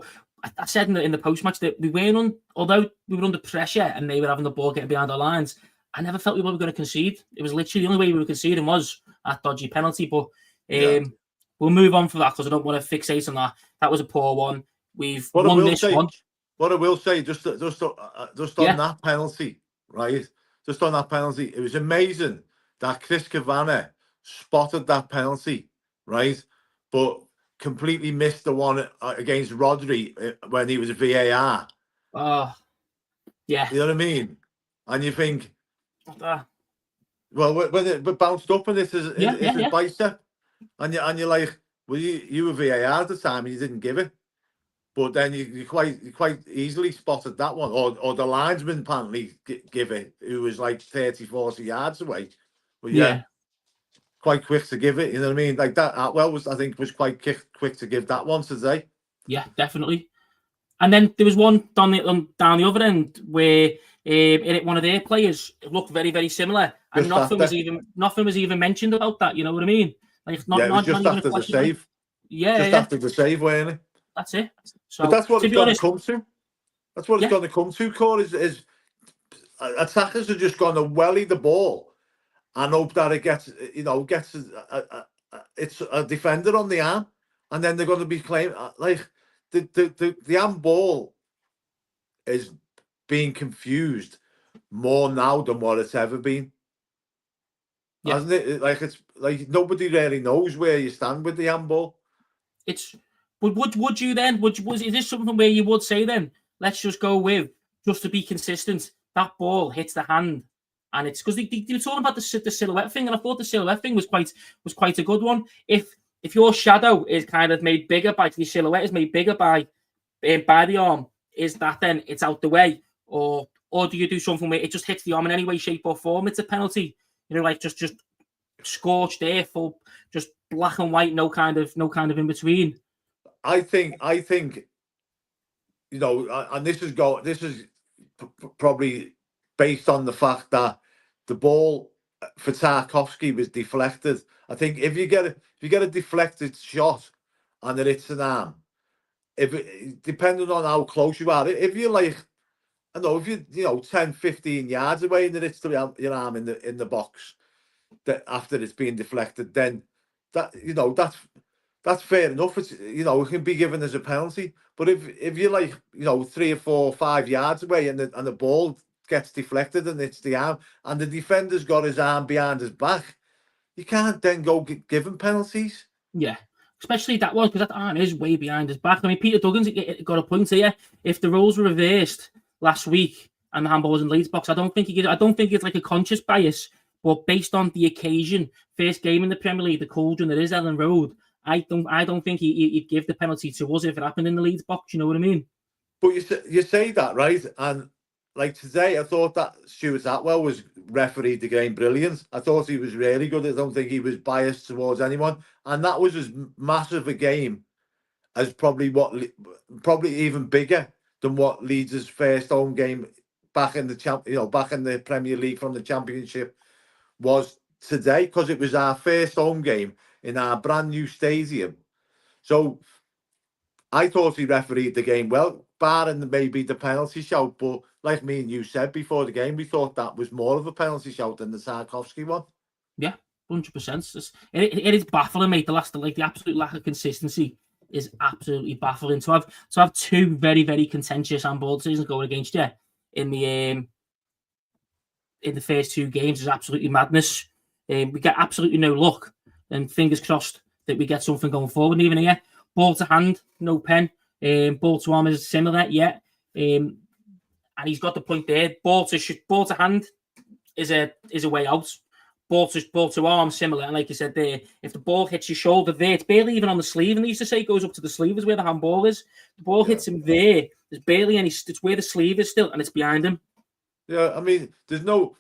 I said in the post-match that we weren't although we were under pressure and they were having the ball getting behind our lines, I never felt we were going to concede. It was literally the only way we were conceding was a dodgy penalty. But we'll move on from that because I don't want to fixate on that. That was a poor one. We've won this one. What I will say, just on that penalty, right? Just on that penalty, it was amazing that Chris Kavanagh spotted that penalty, right? But completely missed the one against Rodri when he was a VAR. Oh, yeah. You know what I mean? And you think, well, when it bounced up and it's his bicep, and you're like, well, you were VAR at the time and you didn't give it, but then you quite easily spotted that one, or the linesman apparently give it, who was like 30-40 yards away. But yeah. Quite quick to give it, you know what I mean? Like that, Atwell was quite quick to give that one today. Yeah, definitely. And then there was one down the other end where it hit one of their players. It looked very, very similar, and nothing was even mentioned about that. You know what I mean? Like it was just after the save. After the save, weren't it? That's it. So but that's what it's going to come to. That's what it's going to come to. Corey, is attackers are just going to welly the ball and hope that it gets it's a defender on the arm, and then they're going to be claiming like the handball is being confused more now than what it's ever been, hasn't it? Like it's like nobody really knows where you stand with the handball. It's would you then is this something where you would say then let's just go with, just to be consistent, that ball hits the hand? And it's because they were talking about the silhouette thing, and I thought the silhouette thing was quite a good one. If your shadow is kind of made bigger by your silhouette is made bigger by the arm, is that then it's out the way, or do you do something where it just hits the arm in any way, shape, or form? It's a penalty, like just scorched there, full, just black and white, no kind of in between. I think, and this is probably based on the fact that the ball for Tarkowski was deflected. I think if you get a deflected shot and it hits an arm, depending on how close you are, if you're like, I know, if you're 10, 15 yards away and it hits your arm in the box, that after it's being deflected, then that's fair enough. It's it can be given as a penalty. But if you're like 3 or 4 or 5 yards away and the ball gets deflected and it's the arm, and the defender's got his arm behind his back, you can't then go give him penalties. Yeah, especially that one, because that arm is way behind his back. I mean, Peter Duggan's got a point here. If the roles were reversed last week and the handball was in Leeds box, I don't think it's like a conscious bias, but based on the occasion, first game in the Premier League, the cauldron that is Ellen Road, I don't think he'd give the penalty to us if it happened in the Leeds box. You know what I mean? But you say that, right? And like today, I thought that Stuart Atwell was refereed the game brilliant. I thought he was really good. I don't think he was biased towards anyone, and that was as massive a game as probably even bigger than what Leeds' first home game back in the back in the Premier League from the Championship was today, because it was our first home game in our brand new stadium. So I thought he refereed the game well, barring maybe the penalty shout. But like me and you said before the game, we thought that was more of a penalty shout than the Tarkowski one. Yeah, 100%. It is baffling, mate. The absolute lack of consistency is absolutely baffling. To have two very, very contentious handball decisions going against you in the first two games is absolutely madness. We get absolutely no luck, and fingers crossed that we get something going forward. And even here, ball to hand, no pen. Ball to arm is similar, yeah. And he's got the point there. Ball to hand is a way out. Ball to arm, similar. And like you said there, if the ball hits your shoulder there, it's barely even on the sleeve. And they used to say it goes up to the sleeve is where the handball is. The ball hits him there. There's barely any. It's where the sleeve is still, and it's behind him. Yeah, I mean, there's no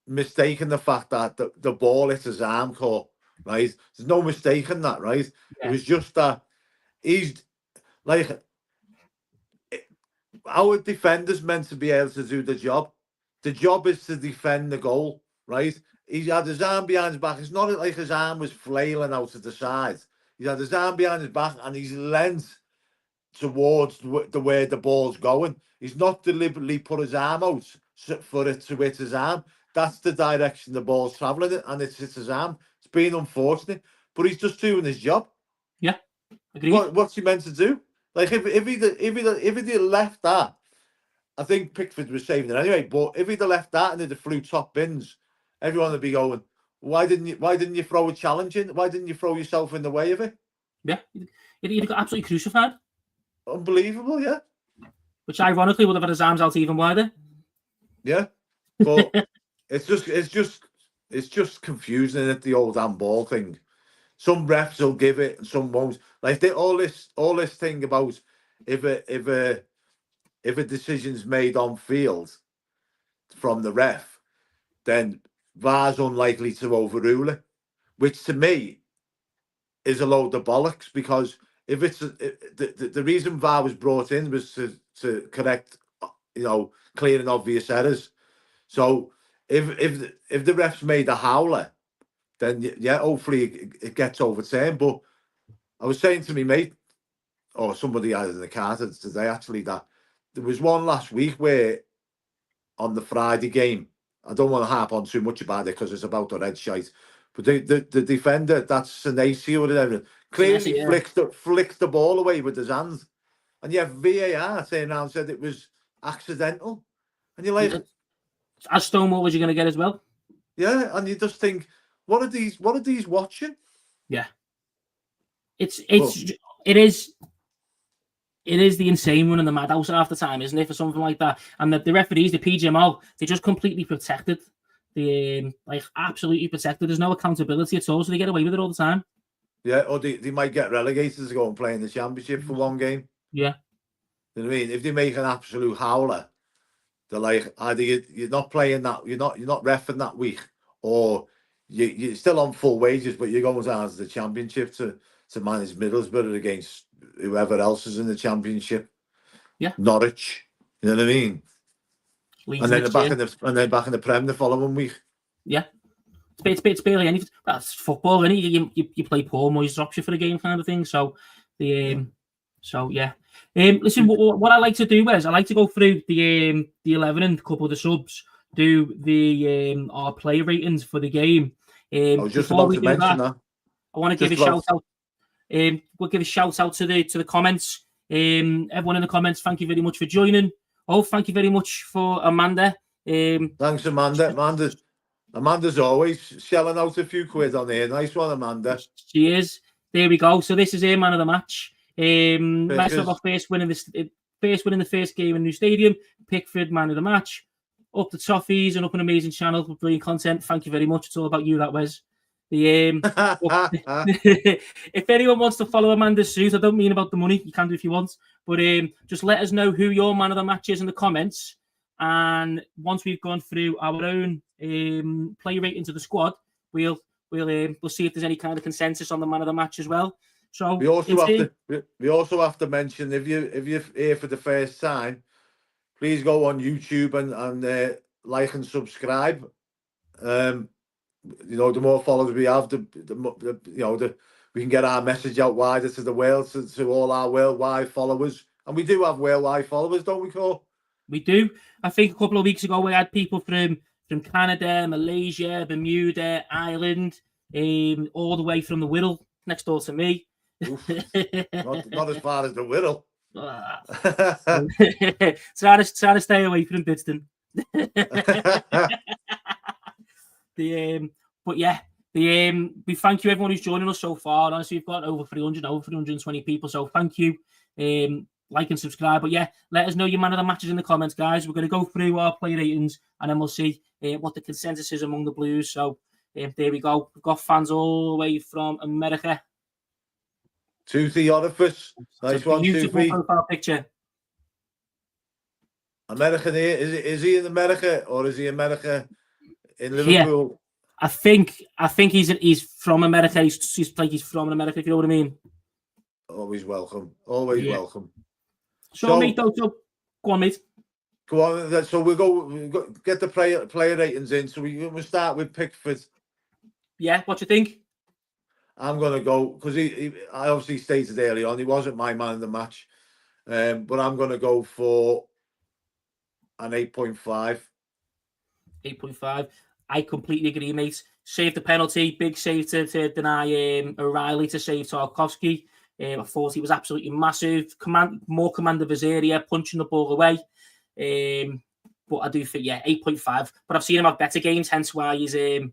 mistaking the fact that the ball hits his arm core, right? There's no mistaking that, right? Yeah. It was just that he's like, our defender's meant to be able to do the job. The job is to defend the goal, right? He had his arm behind his back. It's not like his arm was flailing out to the side. He had his arm behind his back and he's leant towards the way the ball's going. He's not deliberately put his arm out for it to hit his arm. That's the direction the ball's travelling, and it's hit his arm. It's been unfortunate, but he's just doing his job. Yeah, agreed. What's he meant to do? Like if he'd left that, I think Pickford was saving it anyway. But if he'd left that and it flew top bins, everyone would be going, Why didn't you throw a challenge in? Why didn't you throw yourself in the way of it? Yeah, he'd got absolutely crucified. Unbelievable, yeah. Which ironically would have had his arms out even wider. Yeah, but it's just confusing at the old handball thing. Some refs will give it and some won't. Like all this thing about if a decision's made on field from the ref, then VAR's unlikely to overrule it, which to me is a load of bollocks, because if it's the reason VAR was brought in was to correct, clear and obvious errors. So if the refs made a howler, then yeah, hopefully it gets overturned. But I was saying to me mate, or somebody had in the car today actually, that there was one last week where on the Friday game, I don't want to harp on too much about it because it's about the red shite, but the defender, that's Senesi or whatever, clearly Senesi, flicked the ball away with his hand, and you have VAR saying around said it was accidental, and you're like, as Stonewall was you going to get as well? Yeah, and you just think, what are these watching? Yeah, it is the insane one in the madhouse half the time, isn't it, for something like that? And the referees, the PGMO, they just completely protected. Absolutely protected. There's no accountability at all, so they get away with it all the time. Yeah, or they might get relegated to go and play in the Championship for one game. Yeah. You know what I mean? If they make an absolute howler, they're like, either you're not playing that, you're not reffing that week, or you're still on full wages, but you're going down to the Championship to manage Middlesbrough against whoever else is in the Championship. Yeah. Norwich. You know what I mean? Leeds and then they're back in the Prem the following week. Yeah. It's barely anything. Well, it's football, isn't it? You play poor, Moyes drops you for the game kind of thing. So yeah. Listen, what I like to do is I like to go through the 11 and a couple of the subs, do the our play ratings for the game. I was just about to mention that. I want to give a shout out. We'll give a shout out to the comments. Everyone in the comments, thank you very much for joining. Oh, thank you very much for Amanda. Thanks, Amanda. Amanda's always shelling out a few quid on here. Nice one, Amanda. She is. There we go. So this is her man of the match. Nice to have our first win in the first game in the new stadium. Pickford, man of the match. Up the toffees and up an amazing channel with brilliant content. Thank you very much. It's all about you, that Wez. If anyone wants to follow Amanda's suit, I don't mean about the money. You can do if you want, but just let us know who your man of the match is in the comments. And once we've gone through our own player ratings of the squad, we'll see if there's any kind of consensus on the man of the match as well. So we also have to mention, if you're here for the first time, please go on YouTube and like and subscribe. The more followers we have, we can get our message out wider to the world, to all our worldwide followers. And we do have worldwide followers, don't we, Cole? We do. I think a couple of weeks ago we had people from Canada, Malaysia, Bermuda, Ireland, all the way from the Wirral next door to me. not as far as the Wirral. Trying to stay away from Bidston. But yeah, we thank you everyone who's joining us so far. Honestly, we've got over 320 people. So thank you. Like and subscribe. But yeah, let us know your man of the matches in the comments, guys. We're going to go through our player ratings and then we'll see what the consensus is among the Blues. So there we go. We've got fans all the way from America. To the orifice. Nice one, beautiful profile picture. American here. Is he in America or is he America in Liverpool? Yeah. I think he's from America. He's like he's from America, if you know what I mean. Always welcome. Always welcome. So mate, go on, mate. Go on. So we'll go get the player ratings in. So we'll start with Pickford. Yeah, what do you think? I'm going to go, because I obviously stated early on, he wasn't my man of the match. But I'm going to go for an 8.5. 8.5. I completely agree, mate. Saved the penalty. Big save to deny O'Reilly to save Tarkowski. I thought he was absolutely massive. More command of his area, punching the ball away. But I do think, 8.5. But I've seen him have better games, hence why he's only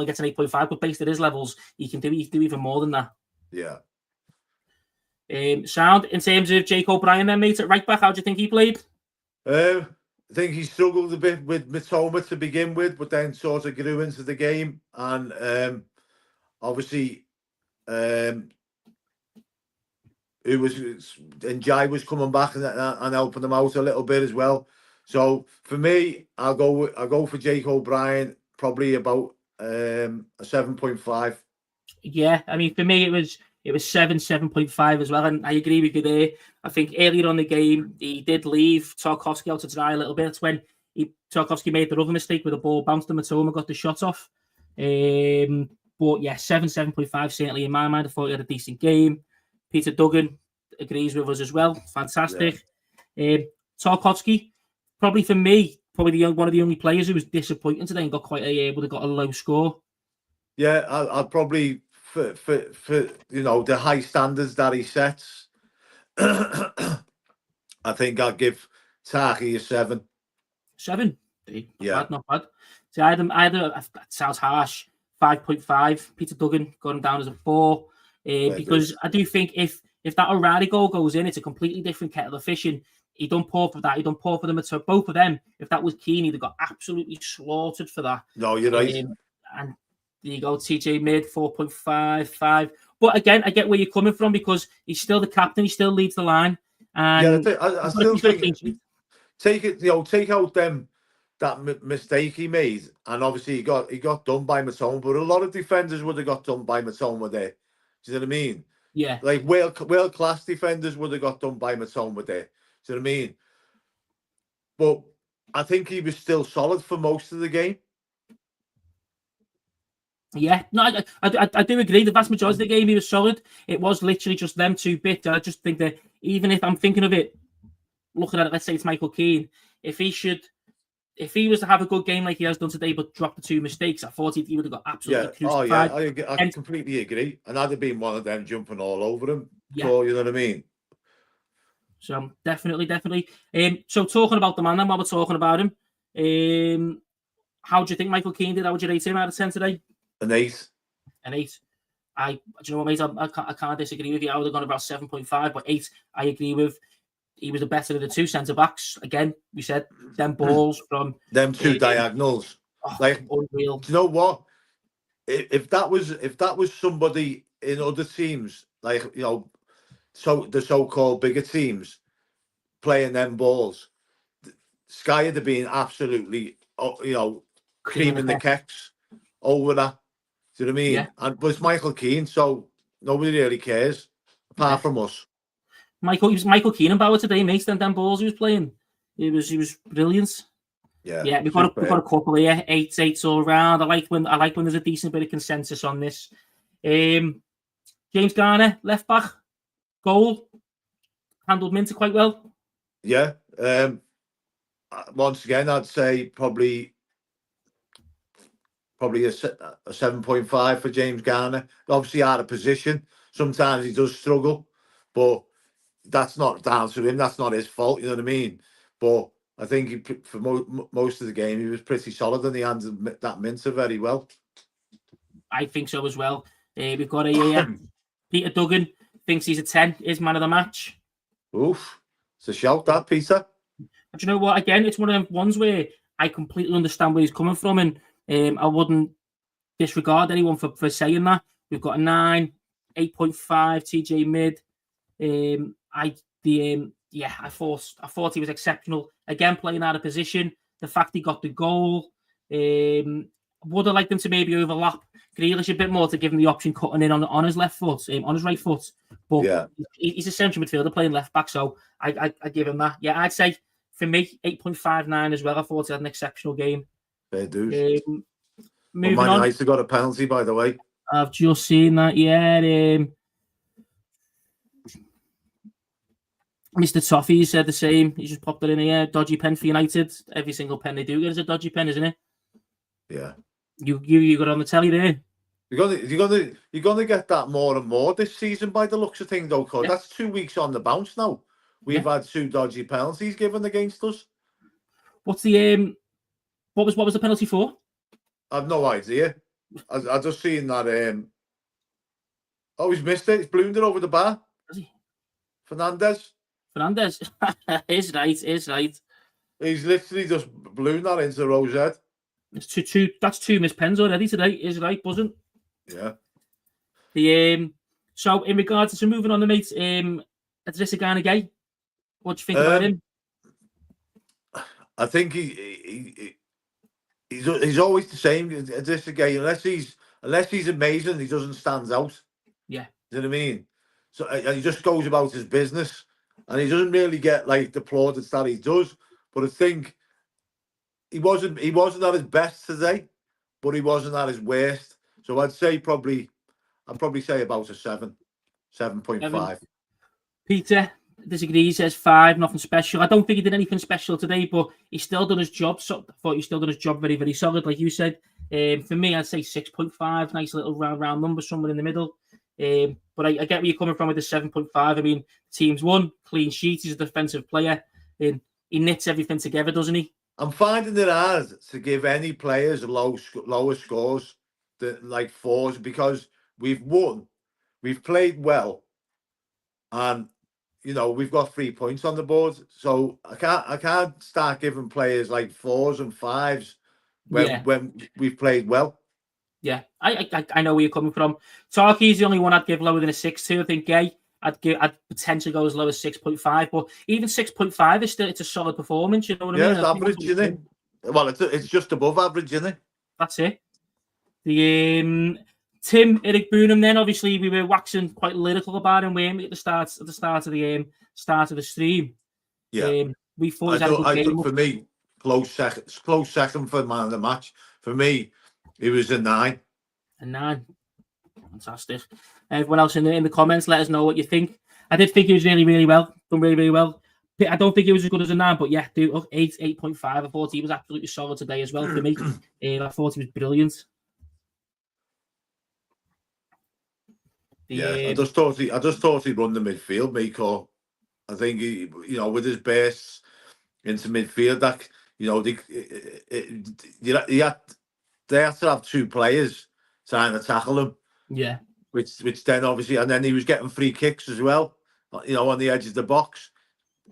gets an 8.5. But based on his levels, he can do even more than that. Yeah. Sound in terms of Jake O'Brien, then, mate, at right back, how do you think he played? I think he struggled a bit with Mitoma to begin with, but then sort of grew into the game, and obviously. Jai was coming back and helping them out a little bit as well. So for me, I'll go for Jake O'Brien, probably about a 7.5. Yeah, I mean, for me it was 7.5 as well, and I agree with you there. I think earlier on the game he did leave Tarkowski out to dry a little bit. That's when Tarkowski made the other mistake with the ball bounced and Mitoma got the shot off. But yeah, 7.5 certainly in my mind. I thought he had a decent game. Peter Duggan agrees with us as well. Fantastic. Yeah. Tarkowski, probably for me, one of the only players who was disappointing today and would have got a low score. Yeah, I'd probably for the high standards that he sets. I think I'd give Taki a 7. 7? Not bad. See, I had that sounds harsh. 5.5. Peter Duggan got him down as a 4. Because I do think if that O'Reilly goal goes in, it's a completely different kettle of fish. And he done poor for that. He done poor for them. So both of them, if that was Keane, he'd have got absolutely slaughtered for that. No, you're right. And there you go, TJ mid 4.55. But again, I get where you're coming from because he's still the captain. He still leads the line. And I still think take out that mistake he made, and obviously he got done by Mitoma, but a lot of defenders would have got done by Mitoma there. Do you know what I mean? Yeah. Like world class defenders would have got done by Mitoma there. Do you know what I mean? But I think he was still solid for most of the game. Yeah, no, I do agree. The vast majority of the game he was solid. It was literally just them 2 bits. I just think that even if I'm thinking of it, looking at it, let's say it's Michael Keane, if he was to have a good game like he has done today, but drop the 2 mistakes, I thought he would have got absolutely crucified. I completely agree. And I'd have been one of them jumping all over him. Yeah. So, you know what I mean? So definitely. So talking about the man, then while we're talking about him, how do you think Michael Keane did? How would you rate him out of 10 today? An 8. An 8. Do you know what, mate? I can't disagree with you. I would have gone about 7.5, but 8. I agree with. He was the better of the 2 centre backs. Again, we said them balls from them 2 diagonals. Like, unreal. do you know what? If that was somebody in other teams, like, you know, so the so-called bigger teams playing them balls, Sky would have been absolutely, you know, creaming the kecks over that. Do you know what I mean? Yeah. But it's Michael Keane, so nobody really cares apart from us. He was Michael Keane today, mate. Them balls he was playing. He was brilliant. Yeah, we've got a couple here, 8-8 all round. I like when there's a decent bit of consensus on this. James Garner, left back, goal, handled Minter quite well. Yeah. Once again, I'd say probably a 7.5 for James Garner. Obviously out of position. Sometimes he does struggle, but that's not down to him. That's not his fault. You know what I mean? But I think for most of the game, he was pretty solid and he handled that Minter very well. I think so as well. We've got a Peter Duggan thinks he's a 10. Is man of the match. Oof. It's a shout, that, Peter. But you know what? Again, it's one of them ones where I completely understand where he's coming from, and I wouldn't disregard anyone for saying that. We've got a 9, 8.5 TJ mid. I thought he was exceptional. Again, playing out of position. The fact he got the goal. Would have liked them to maybe overlap Grealish a bit more to give him the option cutting in on his left foot, on his right foot. But yeah, he's a central midfielder playing left back, so I give him that. Yeah, I'd say for me 8.59 as well. I thought he had an exceptional game. Fair dues. Moving on. United got a penalty, by the way. I've just seen that. Yeah. Mr. Toffee said the same. He just popped it in here. Dodgy pen for United. Every single pen they do get is a dodgy pen, isn't it? Yeah. You got on the telly there. You're gonna get that more and more this season by the looks of things, though. Cause that's 2 weeks on the bounce now. We've had 2 dodgy penalties given against us. What's the what was the penalty for? I've no idea. I just seen that. Oh, he's missed it. He's ballooned it over the bar. Has he? Fernandez. is right. He's literally just ballooned that into Rose's head. It's two. That's 2 missed pens already today. Is right, buzzing. Yeah. So in regards to moving on, the mates, Idrissa Gana Gueye, what do you think about him? I think he's always the same. Idrissa Gana, unless he's amazing, he doesn't stand out. Yeah. Do you know what I mean? So he just goes about his business, and he doesn't really get like the plaudits that he does. But I think he wasn't at his best today, but he wasn't at his worst. So I'd probably say about a 7.5. Peter disagrees, says 5, nothing special. I don't think he did anything special today, but he's still done his job. So I thought he's still done his job very, very solid, like you said. For me, I'd say 6.5, nice little round number somewhere in the middle. But I get where you're coming from with the 7.5. I mean, team's won, clean sheet. He's a defensive player. He knits everything together, doesn't he? I'm finding it hard to give any players lower scores than like 4s because we've won, we've played well, and you know we've got 3 points on the board. So I can't start giving players like 4s and 5s when we've played well. Yeah, I know where you're coming from. Tarky's the only one I'd give lower than a 6 to. I think Gueye, I'd potentially go as low as 6.5, but even 6.5 is still, it's a solid performance. You know what I mean? Yeah, it's average, isn't it? Well, it's just above average, isn't it? That's it. The Tim Eric Boonham. Then obviously we were waxing quite lyrical about him, weren't we, at the start of the stream? Yeah, we thought he had a good game. For me, close second for man of the match. For me, he was a 9. A 9. Fantastic. Everyone else in the comments, let us know what you think. I did think he was really, really well. Done really, really well. I don't think he was as good as a 9, but yeah, 8.5. I thought he was absolutely solid today as well for me. I thought he was brilliant. I just thought he'd run the midfield, Miko. I think he, with his bursts into midfield, that they had to have 2 players trying to tackle him. Yeah. Which then obviously, and then he was getting free kicks as well, on the edge of the box.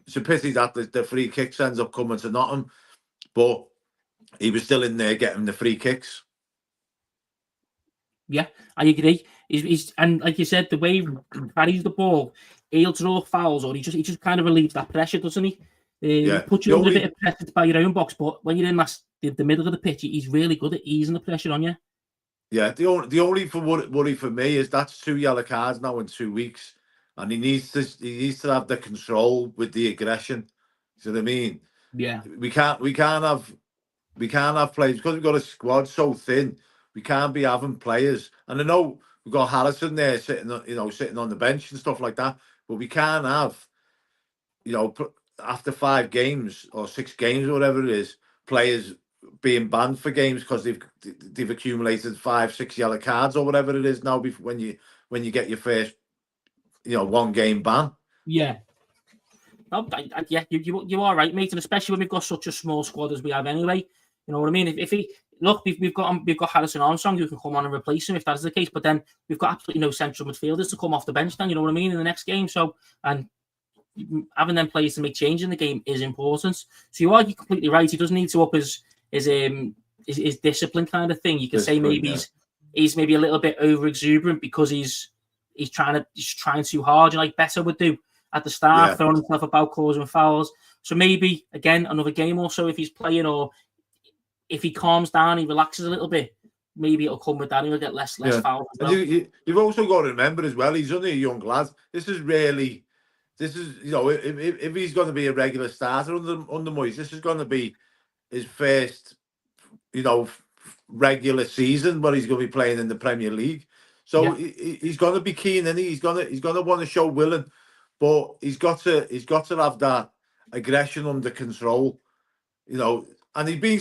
It's a pity that the free kicks ends up coming to Nottingham. But he was still in there getting the free kicks. Yeah, I agree. He's and like you said, the way he carries the ball, he'll draw fouls, or he just kind of relieves that pressure, doesn't he? He Yeah, puts you under a bit of pressure by your own box, but when you're in the middle of the pitch, he's really good at easing the pressure on you. Yeah, the only worry for me is that's 2 yellow cards now in 2 weeks, and he needs to have the control with the aggression. You know what I mean? Yeah, We can't have players because we've got a squad so thin. We can't be having players, and I know we've got Harrison there sitting on the bench and stuff like that, but we can't have, after 5 games or 6 games or whatever it is, players being banned for games because they've accumulated 5-6 yellow cards or whatever it is now. When you get your first 1 game ban. yeah. No, yeah, you are right, mate, and especially when we've got such a small squad as we have anyway. You know what I mean? If he look, we've got Harrison Armstrong who can come on and replace him if that is the case, but then we've got absolutely no central midfielders to come off the bench. Then you know what I mean in the next game. So and having them players to make change in the game is important. So you're completely right. He does need to up his discipline kind of thing. You can say maybe he's maybe a little bit over exuberant because he's trying too hard, like Beto would do at the start, throwing himself about, causing fouls. So maybe again another game or so if he's playing, or if he calms down, he relaxes a little bit. Maybe it'll come with that. He'll get less fouls. As well. You've also got to remember as well, he's only a young lad. This is if he's going to be a regular starter under Moyes, this is going to be his first, regular season where he's going to be playing in the Premier League. So he's going to be keen, and he's going to want to show willing, but he's got to have that aggression under control, and he's been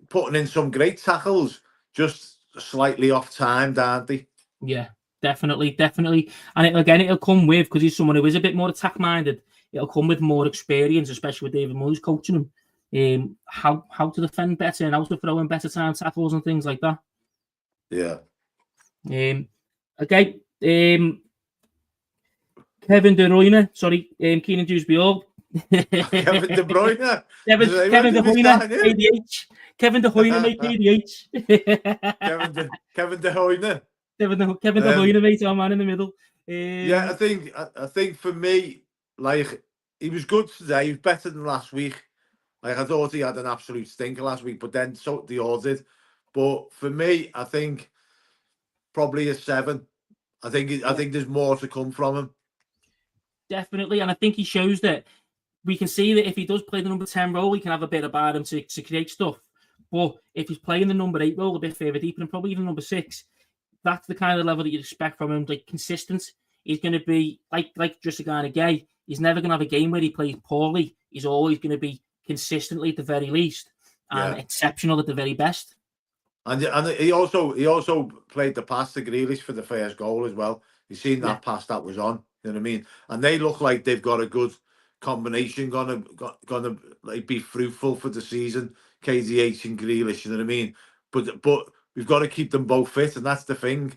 putting in some great tackles, just slightly off time, aren't they? Yeah. Definitely. And it'll come with, because he's someone who is a bit more attack-minded, it'll come with more experience, especially with David Moyes coaching him, how to defend better and how to throw in better time tackles and things like that. Yeah. Okay. Kevin De Bruyne, sorry, Keenan Dewsbury. Kevin De Bruyne. Kevin De Bruyne, KDH. Kevin De Bruyne, mate, KDH. Kevin De Bruyne. Kevin De Bruyne, mate, our man in the middle. I think for me, like, he was good today. He was better than last week. Like, I thought he had an absolute stinker last week, but then so they all did. But for me, I think probably a 7. I think there's more to come from him. Definitely, and I think he shows that we can see that if he does play the number 10 role, he can have a bit about him to create stuff. But if he's playing the number 8 role a bit further deeper, and probably even number 6, that's the kind of level that you'd expect from him, like consistent. He's going to be like just a guy gay. He's never going to have a game where he plays poorly. He's always going to be consistently at the very least and exceptional at the very best. And he also played the pass to Grealish for the first goal as well. You seen that pass that was on. You know what I mean? And they look like they've got a good combination, gonna like be fruitful for the season. KDH and Grealish, you know what I mean? But we've got to keep them both fit, and that's the thing.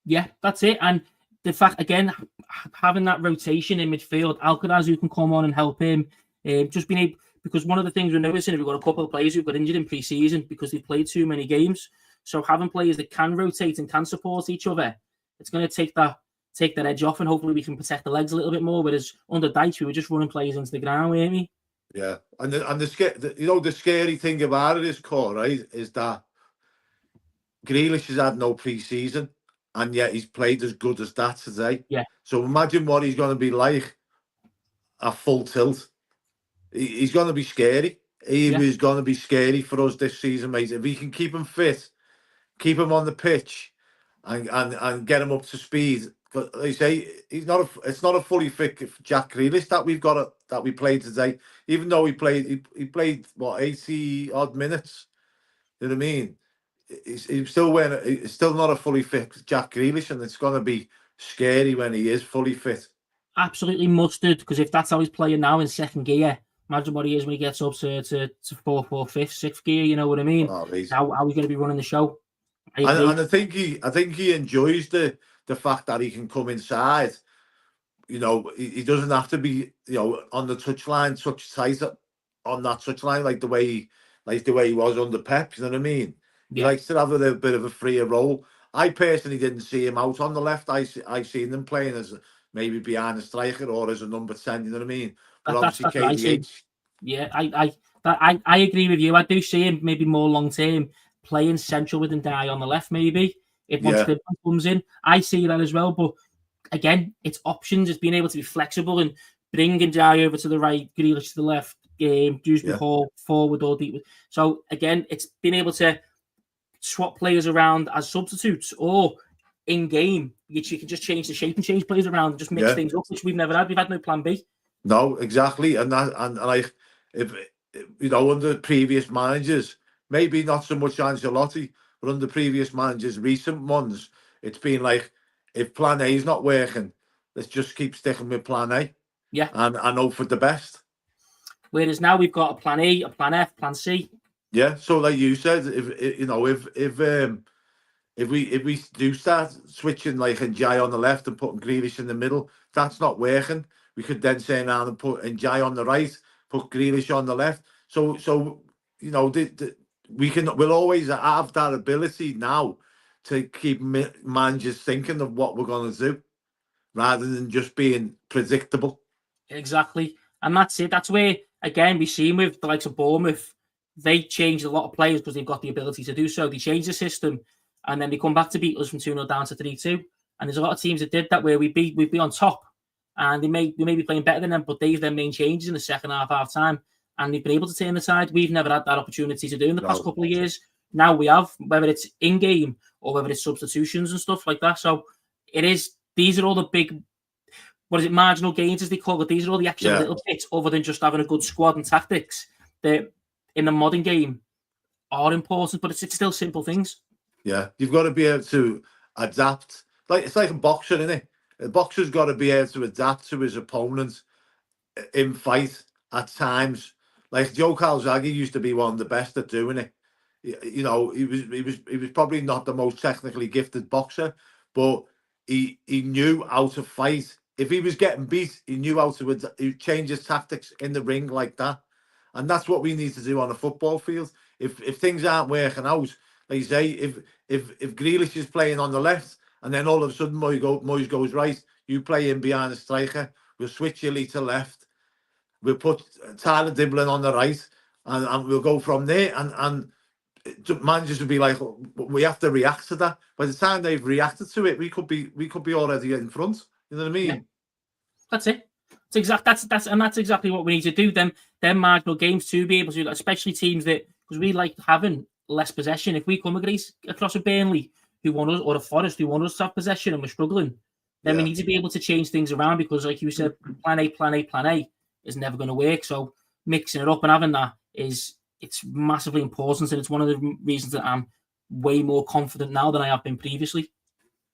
Yeah, that's it. And the fact, again, having that rotation in midfield, Alcaraz who can come on and help him, just being able, because one of the things we're noticing, we've got a couple of players who've got injured in pre-season because they've played too many games. So having players that can rotate and can support each other, it's going to take that edge off, and hopefully we can protect the legs a little bit more. Whereas under Dyche, we were just running players into the ground, weren't we? Yeah, and the scary thing about it is, Cole, right, is that Grealish has had no pre-season, and yet he's played as good as that today. Yeah. So imagine what he's going to be like at full tilt. He's going to be scary. He is going to be scary for us this season, mate. If we can keep him fit, keep him on the pitch, and get him up to speed. Because they say it's not a fully fit Jack Grealish that we played today. Even though he played what 80 odd minutes. You know what I mean? He's still not a fully fit Jack Grealish, and it's going to be scary when he is fully fit. Absolutely mustard, because if that's how he's playing now in second gear, imagine what he is when he gets up to 4th, 5th, 6th gear. You know what I mean? How he's going to be running the show. And I think he enjoys the fact that he can come inside. You know, he doesn't have to be on the touchline, touch tight on that touchline like the way like the way he was under Pep. You know what I mean? He Yeah. likes to have a bit of a freer role. I personally didn't see him out on the left. I seen him playing as maybe behind a striker or as a number 10. You know what I mean? But obviously That's what I see. KDH. Yeah, I agree with you. I do see him maybe more long term playing central with Ndiaye on the left, maybe if once the comes in. I see that as well. But again, it's options. It's being able to be flexible and bring Ndiaye over to the right, Grealish to the left, Dewsbury Hall forward or deep. So again, it's being able to swap players around as substitutes or in game, which you can just change the shape and change players around and just mix things up, which we've never had. We've had no plan B. No, exactly, and like if you know, under previous managers, maybe not so much Ancelotti, but under previous managers, recent ones, it's been like if Plan A is not working, let's just keep sticking with Plan A. Yeah, and hope for the best. Whereas now we've got a Plan A, a Plan F, Plan C. Yeah, so like you said, if we do start switching like Ndiaye on the left and putting Grealish in the middle, that's not working. We could then turn around and put Ndiaye on the right, put Grealish on the left. So you know, we'll always have that ability now to keep managers thinking of what we're going to do, rather than just being predictable. Exactly, and that's it. That's where again we see with the likes of Bournemouth, they changed a lot of players because they've got the ability to do so. They changed the system, and then they come back to beat us from 2-0 down to 3-2. And there's a lot of teams that did that where we'd be on top, and we may be playing better than them, but they've then made changes in the second half time, and they've been able to turn the tide. We've never had that opportunity to do in the past couple of years. Now we have, whether it's in game or whether it's substitutions and stuff like that. So it is. These are all the big, what is it, marginal gains as they call it. These are all the extra little bits other than just having a good squad and tactics that in the modern game are important, but it's still simple things. Yeah, you've got to be able to adapt. Like it's like a boxer, isn't it? A boxer's got to be able to adapt to his opponent in fight at times. Like Joe Calzaghe used to be one of the best at doing it. You know, he was probably not the most technically gifted boxer, but he knew how to fight. If he was getting beat, he knew how to change his tactics in the ring like that. And that's what we need to do on a football field. If things aren't working out, like you say, if Grealish is playing on the left and then all of a sudden Moyes goes right, you play in behind the striker, we'll switch Illy to left, we'll put Tyler Diblin on the right, and we'll go from there. And managers will be like, we have to react to that. By the time they've reacted to it, we could be already in front. You know what I mean? Yeah. That's it. That's exactly what we need to do. Them marginal games to be able to do that, especially teams that, because we like having less possession. If we come across a Burnley who want us, or a Forest who want us to have possession and we're struggling, then we need to be able to change things around, because like you said, plan A is never going to work. So mixing it up and having that it's massively important, and it's one of the reasons that I'm way more confident now than I have been previously.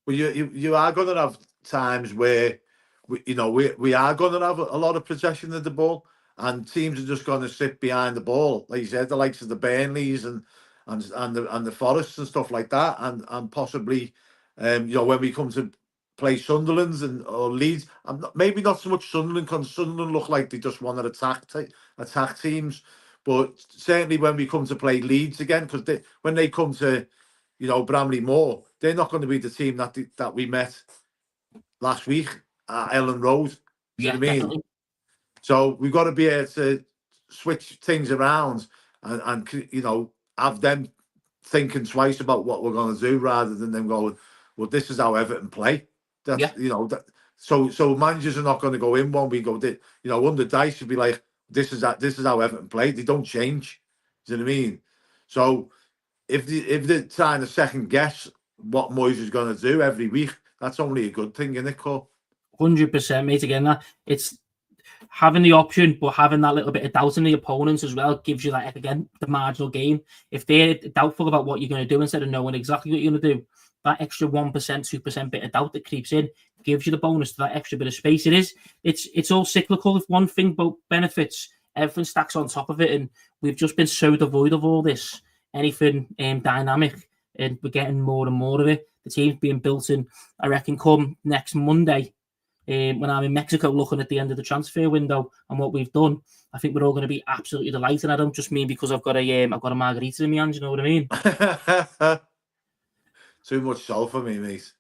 Well, you are going to have times where we are going to have a lot of possession of the ball, and teams are just going to sit behind the ball, like you said, the likes of the Burnleys and the Forests and stuff like that, and possibly when we come to play Sunderland or Leeds, maybe not so much Sunderland, because Sunderland look like they just want to attack teams, but certainly when we come to play Leeds again, because when they come to Bramley Moor, they're not going to be the team that we met last week at Ellen Road. You know what I mean? Definitely. So we've got to be able to switch things around and have them thinking twice about what we're going to do, rather than them going, well, this is how Everton play. So managers are not going to go in one week, under Dice should be like, this is how Everton play. They don't change. Do you know what I mean? So if they're trying to second guess what Moyes is going to do every week, that's only a good thing, isn't it, Cole? 100%, mate. Again, that it's having the option, but having that little bit of doubt in the opponents as well gives you that, again, the marginal gain. If they're doubtful about what you're going to do instead of knowing exactly what you're going to do, that extra 1%, 2% bit of doubt that creeps in gives you the bonus to that extra bit of space. It's all cyclical. If one thing benefits, everything stacks on top of it, and we've just been so devoid of all this, anything dynamic, and we're getting more and more of it. The team's being built in, I reckon, come next Monday, when I'm in Mexico looking at the end of the transfer window and what we've done, I think we're all going to be absolutely delighted. I don't just mean because I've got a margarita in my hand, you know what I mean? Too much soul for me, mate.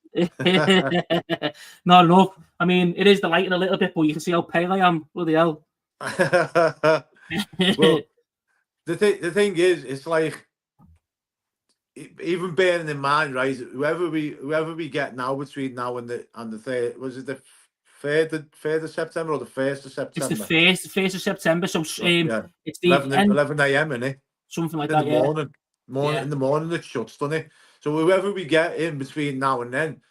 Not enough. I mean, it is delighting a little bit, but you can see how pale I am. Bloody hell. Well, the thing is, it's like, even bearing in mind, right? Whoever we get now between now and the third, was it the third of September or the 1st of September? It's the first of September. So yeah. it's the 11 a.m. isn't it? Something like in that. The morning, in the morning it shuts, doesn't it? So whoever we get in between now and then,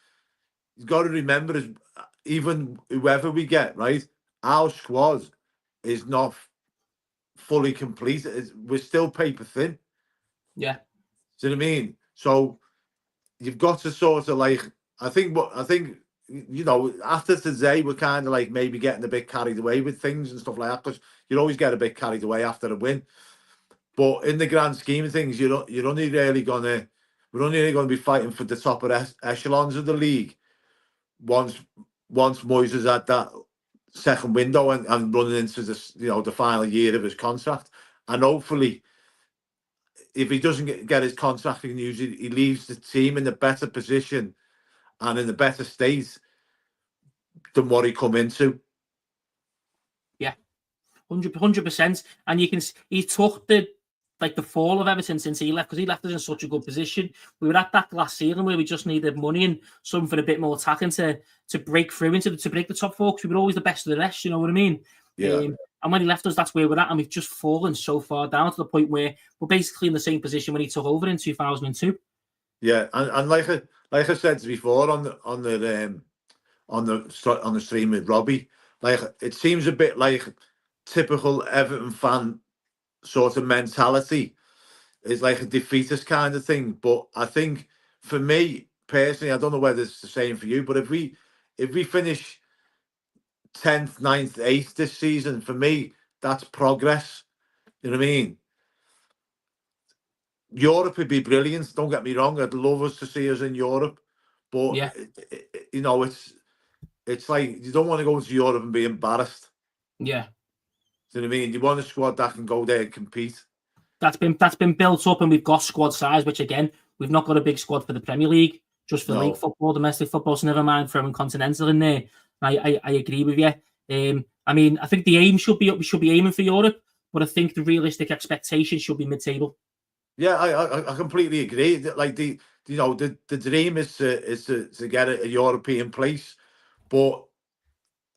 you've got to remember, is even whoever we get, right? Our squad is not fully complete. We're still paper thin. Yeah. Do you know what I mean? So you've got to sort of like, I think, you know, after today, we're kind of like maybe getting a bit carried away with things and stuff like that, because you always get a bit carried away after a win. But in the grand scheme of things, we're only really gonna be fighting for the top of echelons of the league once Moyes is at that second window and running into this, you know, the final year of his contract. And hopefully, if he doesn't get his contract renewed, he leaves the team in a better position and in a better state than what he come into. Yeah, 100%. And you can, he took the fall of Everton since he left, because he left us in such a good position. We were at that last season where we just needed money and something a bit more attacking to break through to break the top four, because we were always the best of the rest, you know what I mean? Yeah. And when he left us, that's where we're at, and we've just fallen so far down to the point where we're basically in the same position when he took over in 2002. Yeah, and like I said before on the stream with Robbie, like, it seems a bit like typical Everton fan sort of mentality. Is like a defeatist kind of thing. But I think for me personally, I don't know whether it's the same for you, but if we finish 10th, 9th, 8th this season, for me, that's progress. You know what I mean? Europe would be brilliant. Don't get me wrong. I'd love us to see us in Europe. But, yeah, you know, it's like, you don't want to go to Europe and be embarrassed. Yeah. Do you know what I mean? You want a squad that can go there and compete. That's been built up, and we've got squad size, which again, we've not got a big squad for the Premier League, just for league football, domestic football, so never mind throwing continental in there. I agree with you. I mean, I think the aim should be, we should be aiming for Europe, but I think the realistic expectation should be mid-table. Yeah, I completely agree. Like the dream is to get a European place, but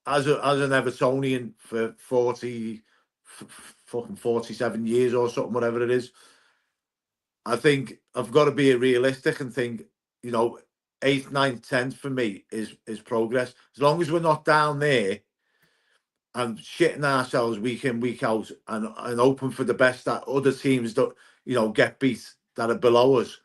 as an Evertonian for 47 years or something, whatever it is, I think I've got to be realistic and think, you know, 8th, 9th, 10th for me is progress. As long as we're not down there and shitting ourselves week in, week out, and hoping for the best that other teams don't, you know, get beat that are below us,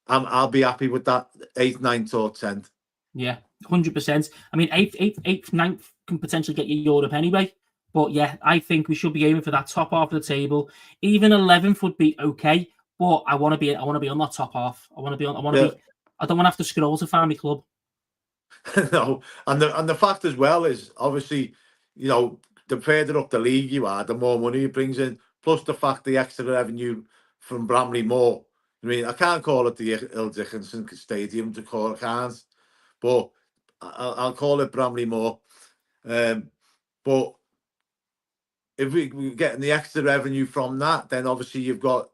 I'll be happy with that 8th, 9th or 10th. Yeah, 100%. I mean, 8th, 9th can potentially get you Europe anyway. But yeah, I think we should be aiming for that top half of the table. Even 11th would be okay, but I want to be on that top half. I don't want to have to scroll to find my club. No, and the fact as well is, obviously, you know, the further up the league you are, the more money it brings in. Plus the fact the extra revenue from Bramley Moor. I mean, I can't call it the Hill Dickinson Stadium, I can't, but I'll call it Bramley Moor. But if we're getting the extra revenue from that, then obviously you've got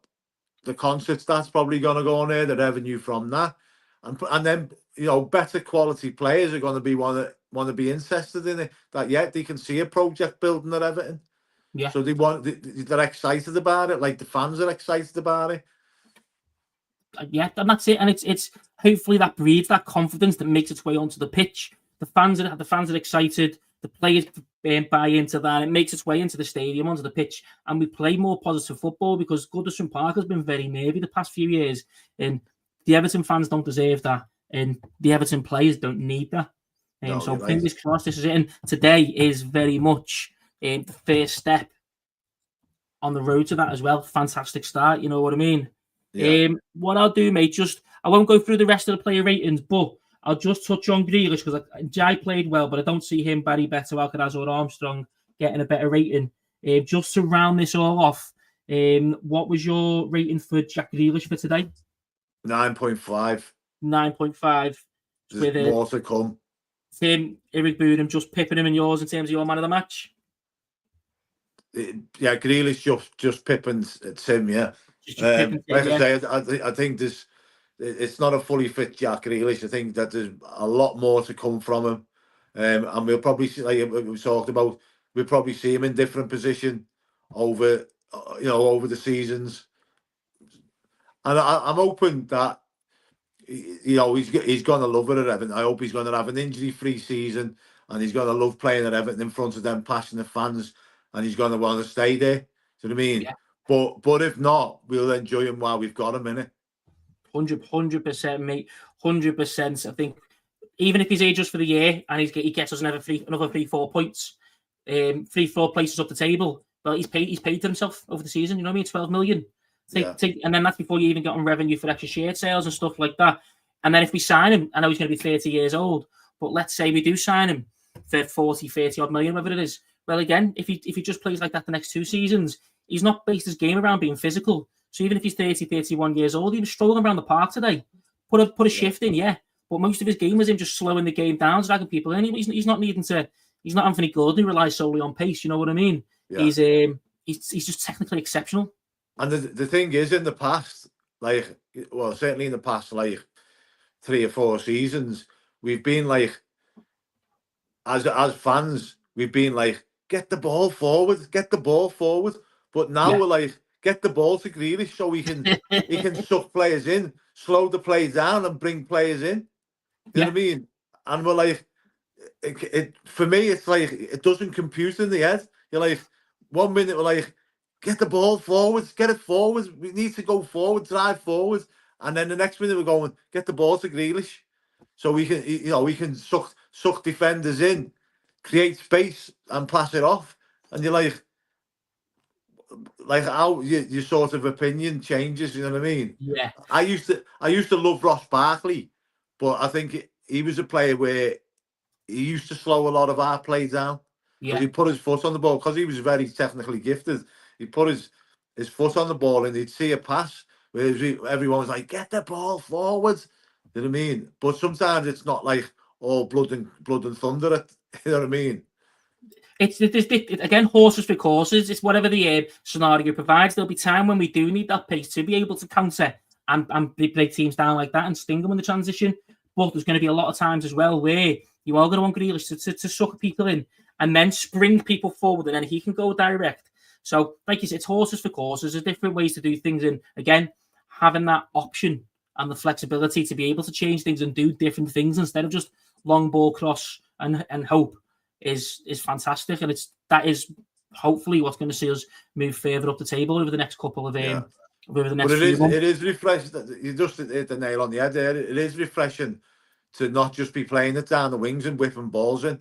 the concerts that's probably going to go on there, the revenue from that, and then, you know, better quality players are going to be want to be interested in it. That they can see a project building at Everton. Yeah. So they're excited about it, like the fans are excited about it. Yeah, and that's it. And it's hopefully that breeds that confidence that makes its way onto the pitch. The fans are excited. The players buy into that. It makes its way into the stadium, onto the pitch, and we play more positive football, because Goodison Park has been very nervy the past few years, and the Everton fans don't deserve that, and the Everton players don't need that. So fingers crossed this is it. And today is very much the first step on the road to that as well. Fantastic start, you know what I mean? Yeah. What I'll do, mate, I won't go through the rest of the player ratings, but I'll just touch on Grealish because Jai played well, but I don't see him, Barry, Beto, Alcaraz or Armstrong getting a better rating. Just to round this all off, what was your rating for Jack Grealish for today? 9.5. 9.5. There's more to come. Tim, Eric Boonham, just pipping him in yours in terms of your man of the match? Yeah, Grealish just pipping Tim, yeah. Like I say, I think it's not a fully fit Jack Grealish. I think that there's a lot more to come from him. And we'll probably see, like we talked about, we'll probably see him in different position over the seasons. And I'm hoping that he's going to love it at Everton. I hope he's going to have an injury-free season, and he's going to love playing at Everton in front of them passionate fans, and he's going to want to stay there. Do you know what I mean? Yeah. But if not, we'll enjoy him while we've got him in it. 100%, mate. 100%. I think even if he's here just for the year and he gets us another 3-4 points, 3-4 places up the table, well, he's paid himself over the season. You know what I mean? 12 million. And then that's before you even get on revenue for extra shirt sales and stuff like that. And then if we sign him, I know he's going to be 30 years old, but let's say we do sign him for 40, 30 odd million, whatever it is. Well, again, if he just plays like that the next 2 seasons, he's not based his game around being physical. So even if he's 30, 31 years old, he was strolling around the park today. Put a shift in, yeah. But most of his game was him just slowing the game down, dragging people in. He's not Anthony Gordon who relies solely on pace. You know what I mean? Yeah. He's just technically exceptional. And the thing is, in the past, certainly in the past 3 or 4 seasons, we've been as fans, we've been get the ball forward. But now we're get the ball to Grealish so he can suck players in, slow the play down, and bring players in. You know what I mean? And we're for me, it's it doesn't compute in the head. You're 1 minute we're get the ball forward, get it forward. We need to go forward, drive forward, and then the next minute we're going get the ball to Grealish, so we can suck defenders in, create space, and pass it off. And you're how your sort of opinion changes. You know what I mean? Yeah. I used to love Ross Barkley, but I think he was a player where he used to slow a lot of our play down. Yeah. He put his foot on the ball because he was very technically gifted. He put his foot on the ball and he'd see a pass, whereas everyone was get the ball forward. You know what I mean? But sometimes it's not all blood and thunder. You know what I mean? It's again, horses for courses. It's whatever the scenario provides. There'll be time when we do need that pace to be able to counter and break teams down like that and sting them in the transition. But there's going to be a lot of times as well where you are going to want Grealish to suck people in and then spring people forward, and then he can go direct. So, like you said, it's horses for courses. There's different ways to do things. And again, having that option and the flexibility to be able to change things and do different things instead of just long ball cross and hope is fantastic. And that is hopefully what's going to see us move further up the table over the next couple of over the next few months. It is refreshing. You just hit the nail on the head there. It is refreshing to not just be playing it down the wings and whipping balls in.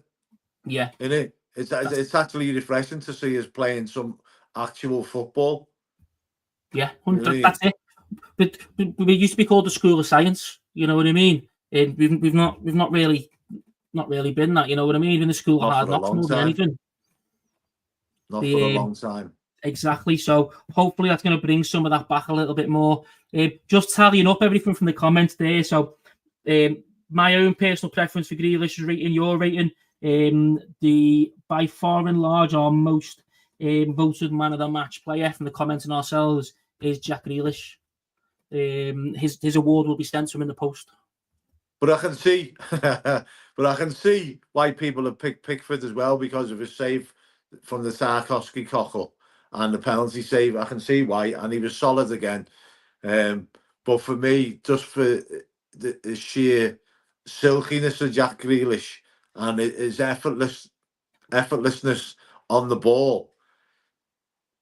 Yeah. Isn't it? It's actually refreshing to see us playing some actual football. Yeah, that's it. But we used to be called the school of science. You know what I mean? And we've not really been that. You know what I mean? In the school of hard knocks more than anything. Not for a long time. Exactly. So hopefully that's going to bring some of that back a little bit more. Just tallying up everything from the comments there. So my own personal preference for Grealish's rating, your rating, the by far and large our most voted man of the match player from the comments and ourselves is Jack Grealish. His award will be sent to him in the post. But I can see why people have picked Pickford as well because of his save from the Tarkowski cockle and the penalty save. I can see why, and he was solid again. But for me, just for the sheer silkiness of Jack Grealish and his effortlessness on the ball,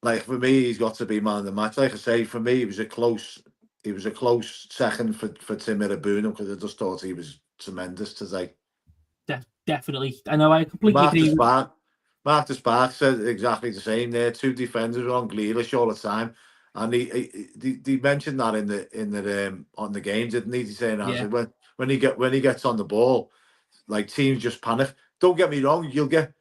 for me, he's got to be man of the match. Like I say, for me, he was a close second for Tim Boonham because I just thought he was tremendous today. Definitely. I know, I completely agree. Mark Spark said exactly the same there. 2 defenders were on Grealish all the time. And he mentioned that in the on the game, didn't he? He's saying, when he gets on the ball, like teams just panic. Don't get me wrong, you'll get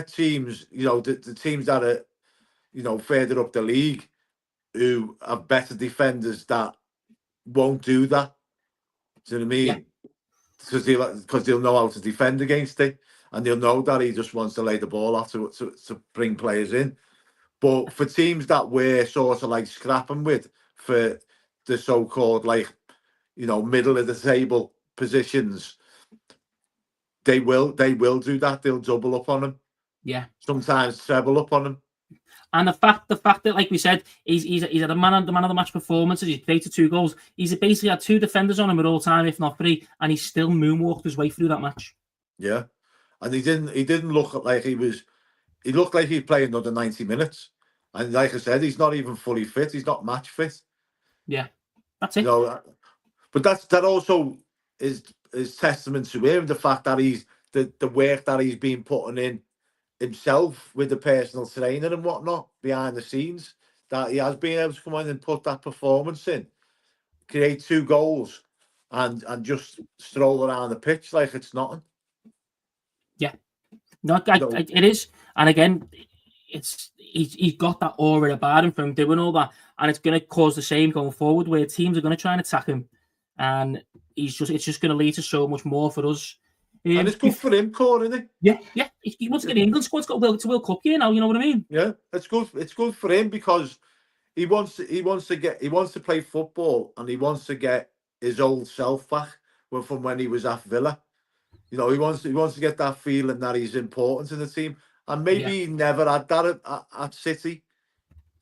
teams, the teams that are, further up the league who have better defenders that won't do that. Do you know what I mean? Yeah. Because they'll know how to defend against it, and they'll know that he just wants to lay the ball off to bring players in. But for teams that we're sort of like scrapping with for the so-called middle of the table positions, they will do that. They'll double up on him. Yeah. Sometimes treble up on him. And the fact that, like we said, he's had a man of the match performances. He's created 2 goals. He's basically had 2 defenders on him at all time, if not 3, and he still moonwalked his way through that match. Yeah, and he didn't look like he was. He looked like he'd play another 90 minutes. And like I said, he's not even fully fit. He's not match fit. Yeah, that's it. But that also is testament to him, the fact that he's the work that he's been putting in himself with the personal trainer and whatnot behind the scenes, that he has been able to come in and put that performance in, create 2 goals, and just stroll around the pitch like it's nothing. Yeah, it is. And again, he's got that aura about him from doing all that, and it's going to cause the same going forward, where teams are going to try and attack him, and it's just going to lead to so much more for us. And it's good for him, Corey, isn't it? Yeah. He wants to get the England squad's got to World Cup here now. You know what I mean? Yeah, it's good. It's good for him because he wants to play football, and he wants to get his old self back from when he was at Villa. He wants to get that feeling that he's important to the team, and maybe he never had that at City.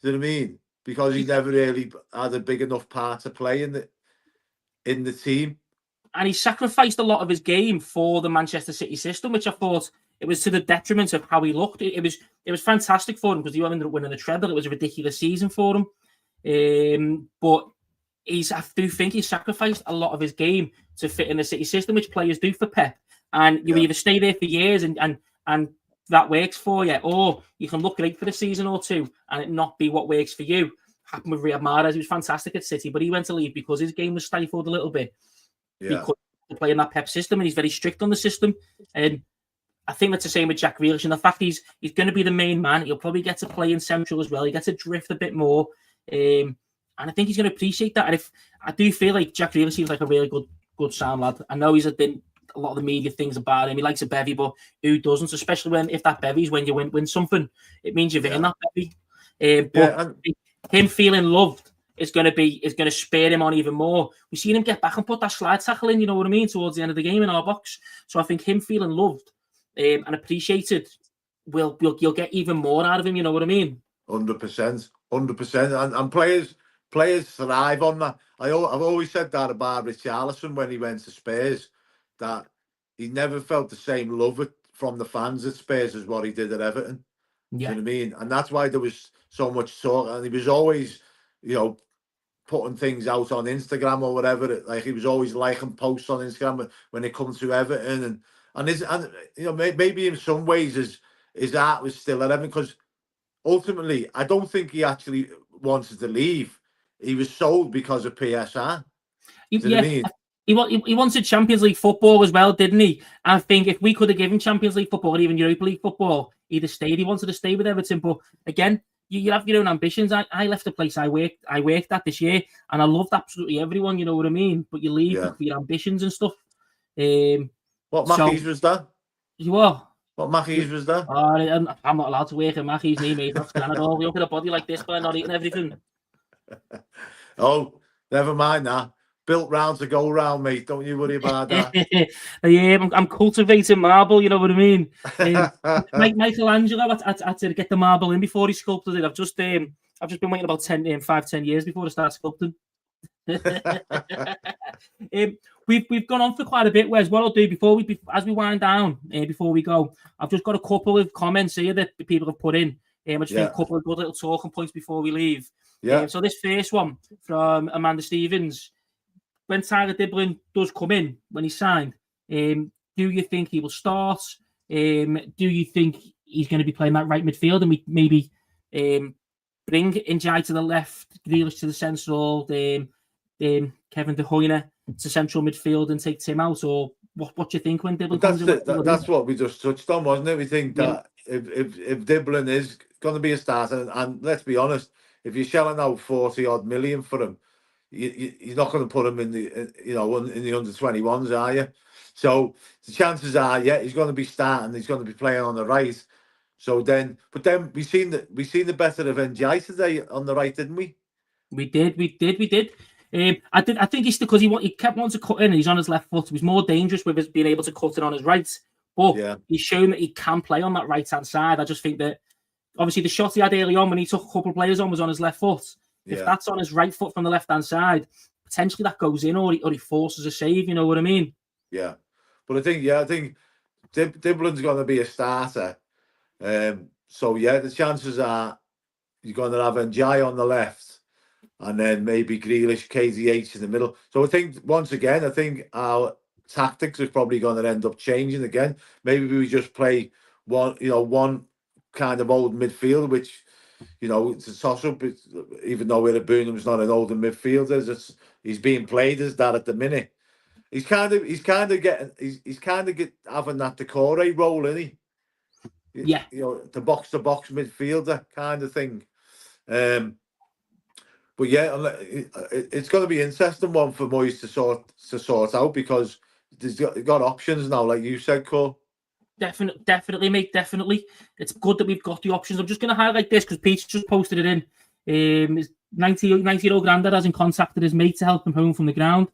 Do you know what I mean? Because he never really had a big enough part to play in the team. And he sacrificed a lot of his game for the Manchester City system, which I thought it was to the detriment of how he looked. It was fantastic for him because he ended up winning the treble. It was a ridiculous season for him. But I do think he sacrificed a lot of his game to fit in the City system, which players do for Pep. And you either stay there for years and that works for you, or you can look great for a season or 2 and it not be what works for you. Happened with Riyad Mahrez. He was fantastic at City, but he went to leave because his game was stifled a little bit. Yeah. He couldn't play in that Pep system, and he's very strict on the system. And I think that's the same with Jack Grealish. And the fact he's going to be the main man, he'll probably get to play in central as well. He gets to drift a bit more, and I think he's going to appreciate that. And if I do feel like Jack Grealish seems like a really good sound lad. I know he's been a lot of the media things about him. He likes a bevy, but who doesn't? Especially if that bevy's when you win something, it means you've earned that bevy. But him feeling loved is going to spur him on even more. We've seen him get back and put that slide tackle in, you know what I mean, towards the end of the game in our box. So I think him feeling loved and appreciated, you'll get even more out of him, you know what I mean? 100%. And players thrive on that. I've always said that about Richarlison when he went to Spurs, that he never felt the same love from the fans at Spurs as what he did at Everton. Yeah. Do you know what I mean? And that's why there was so much talk, and he was always, putting things out on Instagram or whatever. Like he was always liking posts on Instagram when it comes to Everton, and maybe in some ways his art was still at Everton, because ultimately I don't think he actually wanted to leave. He was sold because of PSR. Do you know what I mean? He wanted Champions League football as well, didn't he? I think if we could have given Champions League football or even Europa League football, he'd have stayed. He wanted to stay with Everton, but again, you have your own ambitions. I left the place I worked at this year, and I loved absolutely everyone, you know what I mean? But you leave for your ambitions and stuff. What Mackey's was that? You what? What Mackey's was that? I'm not allowed to work at Mackey's, mate. Not stand at all. We don't get a body like this, but I'm not eating everything. Oh, never mind that. Built round to go round, mate. Don't you worry about that. Yeah, I'm cultivating marble, you know what I mean? Michelangelo had to get the marble in before he sculpted it. I've just been waiting about 10 years before I start sculpting. We've gone on for quite a bit, Wes. What I'll do as we wind down, before we go, I've just got a couple of comments here that people have put in. I just think a couple of good little talking points before we leave. So this first one from Amanda Stevens: when Tyler Dibblin does come in, when he's signed, do you think he will start? Do you think he's going to be playing that right midfield, and we maybe bring Njai to the left, Grealish to the central, Kevin De Bruyne to central midfield and take Tim out, or what do you think when Dibblin But comes in? that's what we just touched on, wasn't it? We think that if Dibblin is going to be a starter, and let's be honest, if you're shelling out 40 odd million for him, you're not going to put him in the in the under 21s, are you? So the chances are, he's going to be starting. He's going to be playing on the right. So then, but then we seen the better of NJ today on the right, didn't we? We did. I think it's because he kept wanting to cut in and he's on his left foot. He was more dangerous with his being able to cut in on his right. But he's shown that he can play on that right-hand side. I just think that, obviously, the shot he had early on when he took a couple of players on was on his left foot. If that's on his right foot from the left-hand side, potentially that goes in or he forces a save, you know what I mean? Yeah. But I think Diblin's going to be a starter. So, the chances are you're going to have NJ on the left and then maybe Grealish, KDH in the middle. So I think, once again, our tactics is probably going to end up changing again. Maybe we just play one kind of old midfield, which, it's a toss-up. Even though Boonham's not an older midfielder, he's being played as that at the minute. He's kind of having that Decore role, isn't he? Yeah. The box-to-box midfielder kind of thing. But it's going to be an interesting one for Moyes to sort out, because he's got options now, like you said, Cole. Definitely, mate. Definitely. It's good that we've got the options. I'm just going to highlight this because Pete's just posted it in. His 90-year-old granddad hasn't contacted his mate to help him home from the ground.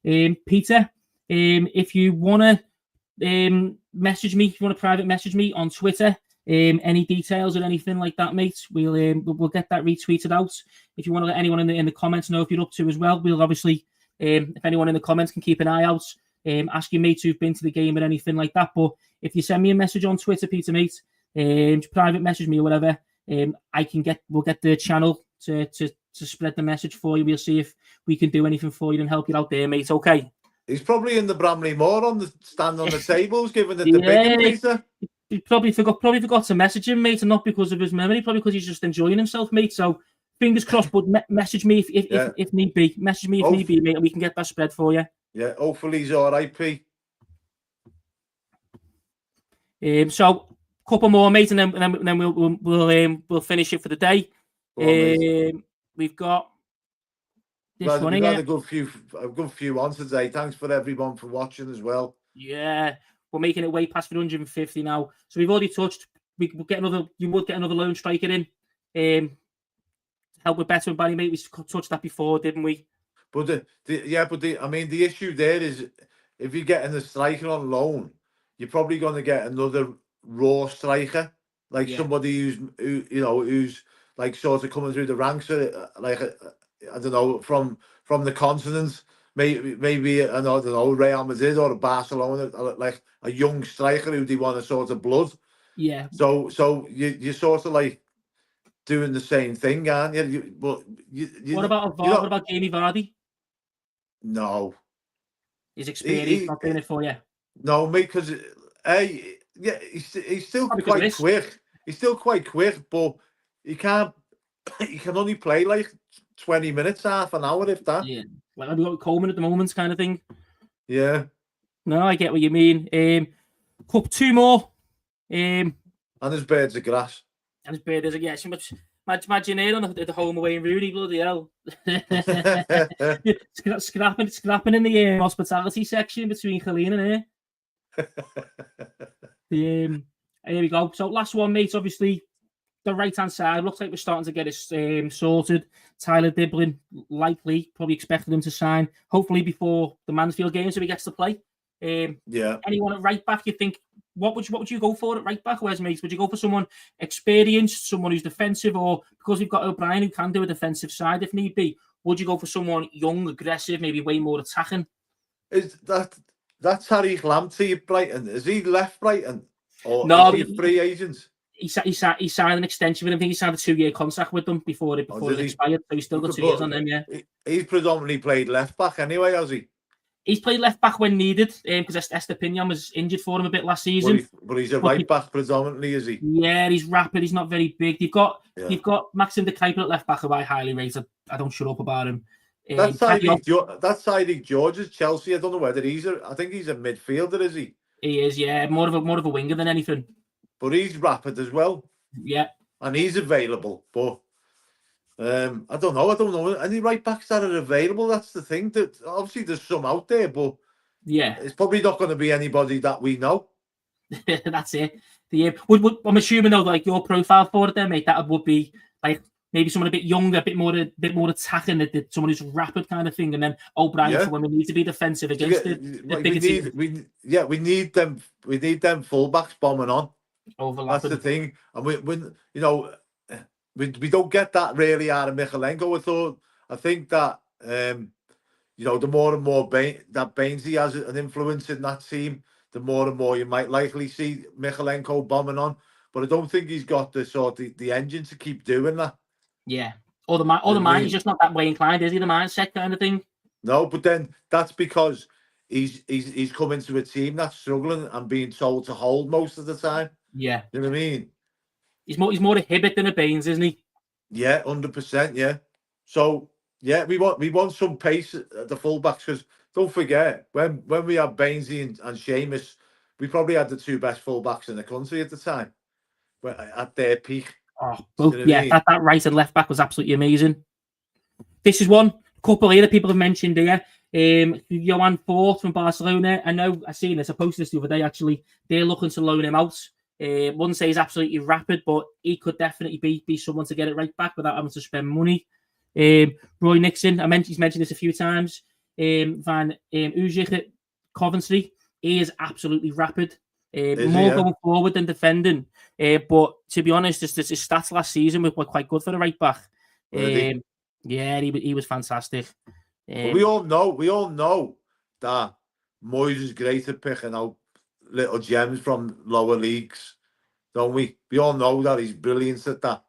Peter, if you want to message me, if you want to private message me on Twitter, any details or anything like that, mate, we'll get that retweeted out. If you want to let anyone in the comments know if you're up to as well, we'll obviously, if anyone in the comments can keep an eye out, ask your mates who've been to the game or anything like that. But if you send me a message on Twitter, Peter, mate, just private message me or whatever, we'll get the channel to spread the message for you. We'll see if we can do anything for you and help you out there, mate. Okay. He's probably in the Bramley Moor on the stand on the tables, giving it the big Peter. He probably forgot to message him, mate, and not because of his memory, probably because he's just enjoying himself, mate. So fingers crossed, but message me if need be. Message me if need be, mate, and we can get that spread for you. Yeah, hopefully he's all right, P. So a couple more, mate, and then we'll finish it for the day. We've got this one. We've had a good few on today. Thanks for everyone for watching as well. Yeah, we're making it way past 150 now. So we've already touched. You would get another lone striker in. Help with better and Barry, mate. We touched that before, didn't we? But the issue there is, if you're getting a striker on loan, you're probably going to get another raw striker, like somebody who's like sort of coming through the ranks, I don't know, from the continent, maybe I don't know, Real Madrid or Barcelona, like a young striker who they want a sort of blood. Yeah. So you're sort of like doing the same thing, aren't you? What about Jamie Vardy? No. His experience not doing it for you? No, mate, because he's still quite quick. He's still quite quick, but he can only play like 20 minutes, half an hour, if that. Yeah, like I've got Coleman at the moment, kind of thing. Yeah. No, I get what you mean. Two more. And his birds of grass. And his bird is so much. Imagine here on the home away in Rooney, bloody hell. scrapping in the hospitality section between Colleen and here. Here we go. So last one, mate. Obviously, the right-hand side looks like we're starting to get it sorted. Tyler Dibblin, likely, probably expected him to sign, hopefully before the Mansfield game, so he gets to play. Anyone at right back, you think? What would you go for at right back, Wes, mate? Would you go for someone experienced, someone who's defensive, or because we've got O'Brien who can do a defensive side if need be? Would you go for someone young, aggressive, maybe way more attacking? Is that's Tariq Lamptey at Brighton? Is he left Brighton, or no, is he a free agent? He signed an extension with him. I think he signed a 2-year contract with them before it expired. So he's still got 2 years on them. Yeah, he's predominantly played left back anyway, has he? He's played left back when needed because Estepinian was injured for him a bit last season. But he's a right back predominantly, is he? Yeah, he's rapid. He's not very big. You've got Maxim de Kuiper at left back, who I highly rate. I don't shut up about him. That Sidey George is Chelsea. I don't know whether I think he's a midfielder, is he? He is, yeah, more of a winger than anything. But he's rapid as well. Yeah. And he's available. But I don't know. Any right backs that are available, that's the thing. That obviously there's some out there, but yeah, it's probably not going to be anybody that we know. That's it. I'm assuming though, like your profile for it, then, mate, that would be like maybe someone a bit younger, a bit more attacking, someone who's rapid kind of thing, and then O'Brien for when we need to be defensive against we need them. We need them fullbacks bombing on. Overlapping. That's the thing, and we don't get that really out of Michalenko. I think that the more and more that Bainsy has an influence in that team, the more and more you might likely see Michalenko bombing on. But I don't think he's got the engine to keep doing that. Yeah. Or the mind, he's just not that way inclined, is he? The mindset kind of thing. No, but then that's because he's come into a team that's struggling and being told to hold most of the time. Yeah. You know what I mean? He's more a Hibbert than a Baines, isn't he? Yeah, 100%. Yeah. So yeah, we want some pace at the fullbacks, because don't forget when we had Bainesy and Seamus, we probably had the two best fullbacks in the country at the time, at their peak. That right and left back was absolutely amazing. This is one couple here that people have mentioned here. Johan Fort from Barcelona. I know I seen this. I posted this the other day actually. They're looking to loan him out. Wouldn't say he's absolutely rapid, but he could definitely be someone to get it right back without having to spend money. Roy Nixon, he's mentioned this a few times. Van Uzic at Coventry, he is absolutely rapid. Going forward than defending. But to be honest, his stats last season were quite good for the right back. He was fantastic. We all know that Moyes is great at picking out little gems from lower leagues, don't we? We all know that he's brilliant at that.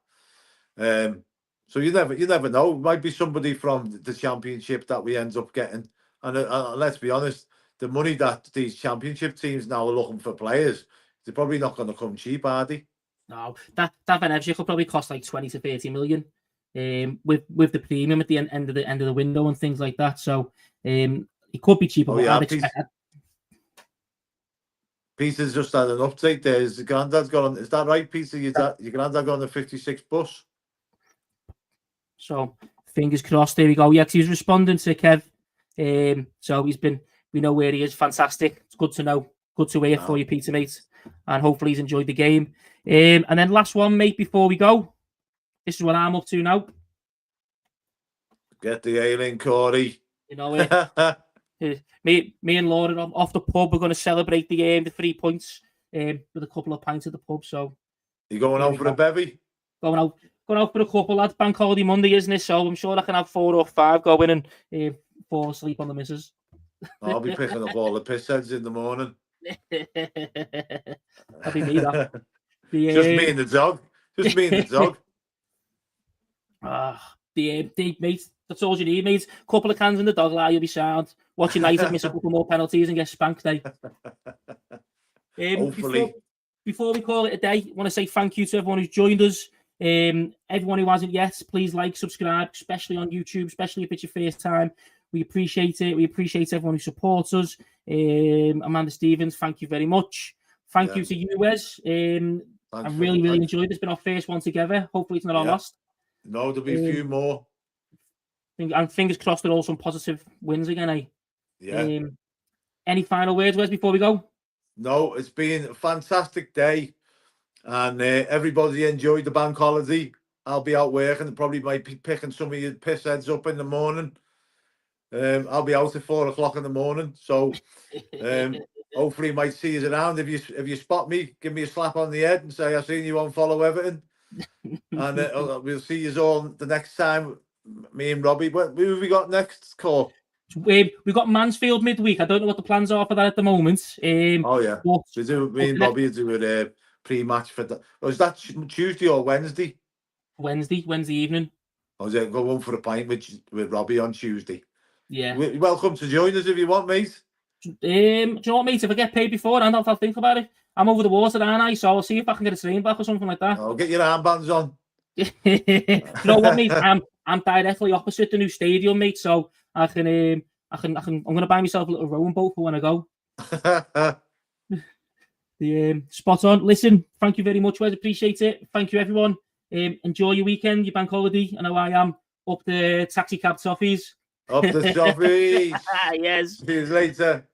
So you never know. It might be somebody from the Championship that we end up getting. And let's be honest, the money that these Championship teams now are looking for players, they're probably not going to come cheap, are they? No, that Van Evsich will probably cost like 20 to 30 million. With the premium at the end of the window and things like that. So it could be cheaper. Peter's just had an update there. Is the granddad's got on? Is that right, Peter? Your granddad got on the 56 bus. So fingers crossed. There we go. Yeah, 'cause he was responding to Kev. So we know where he is. Fantastic. It's good to know. Good to hear for you, Peter, mate. And hopefully he's enjoyed the game. And then last one, mate, before we go. This is what I'm up to now. Get the ale in, Corey. You know it. me and Lauren off the pub. We're going to celebrate the 3 points with a couple of pints at the pub. So you going out for a bevy? Going out for a couple, lads. Bank holiday Monday, isn't it? So I'm sure I can have 4 or 5 going and fall asleep on the missus. I'll be picking up all the piss heads in the morning. That'll be me, that. Just me and the dog. Just me and the dog. Mate, that's all you need, mate. Couple of cans in the dog lie, you'll be sound. Watch United miss a couple more penalties and get spanked, eh? Hopefully. Before we call it a day, I want to say thank you to everyone who's joined us. Everyone who hasn't yet, please like, subscribe, especially on YouTube, especially if it's your first time. We appreciate it. We appreciate everyone who supports us. Amanda Stevens, thank you very much. Thank you to you, Wes. I really enjoyed it. It's been our first one together. Hopefully it's not our last. No, there'll be a few more. And fingers crossed they're all some positive wins again, eh? Yeah. Any final words, Wes, before we go? No, it's been a fantastic day. And everybody enjoyed the bank holiday. I'll be out working and probably might be picking some of your piss heads up in the morning. I'll be out at 4 o'clock in the morning. So hopefully you might see us around. If you spot me, give me a slap on the head and say, I've seen you on Follow Everton. And we'll see you all the next time. Me and Robbie. Who have we got next, Cole? We've got Mansfield midweek. I don't know what the plans are for that at the moment. Me and Robbie do a pre-match for that. Was that Tuesday or Wednesday? Wednesday evening. I was go on for a pint with Robbie on Tuesday. Yeah. You're welcome to join us if you want, mate. Do you know what, mate? If I get paid beforehand, I'll think about it. I'm over the water, aren't I? So I'll see if I can get a train back or something like that. I'll get your armbands on. You know what, mate? I'm directly opposite the new stadium, mate. So I'm going to buy myself a little rowing boat for when I go. Spot on. Listen, thank you very much, Wes. Appreciate it. Thank you, everyone. Enjoy your weekend, your bank holiday. I know I am. Up the taxi cab toffees. Up the toffees. Yes. See you later.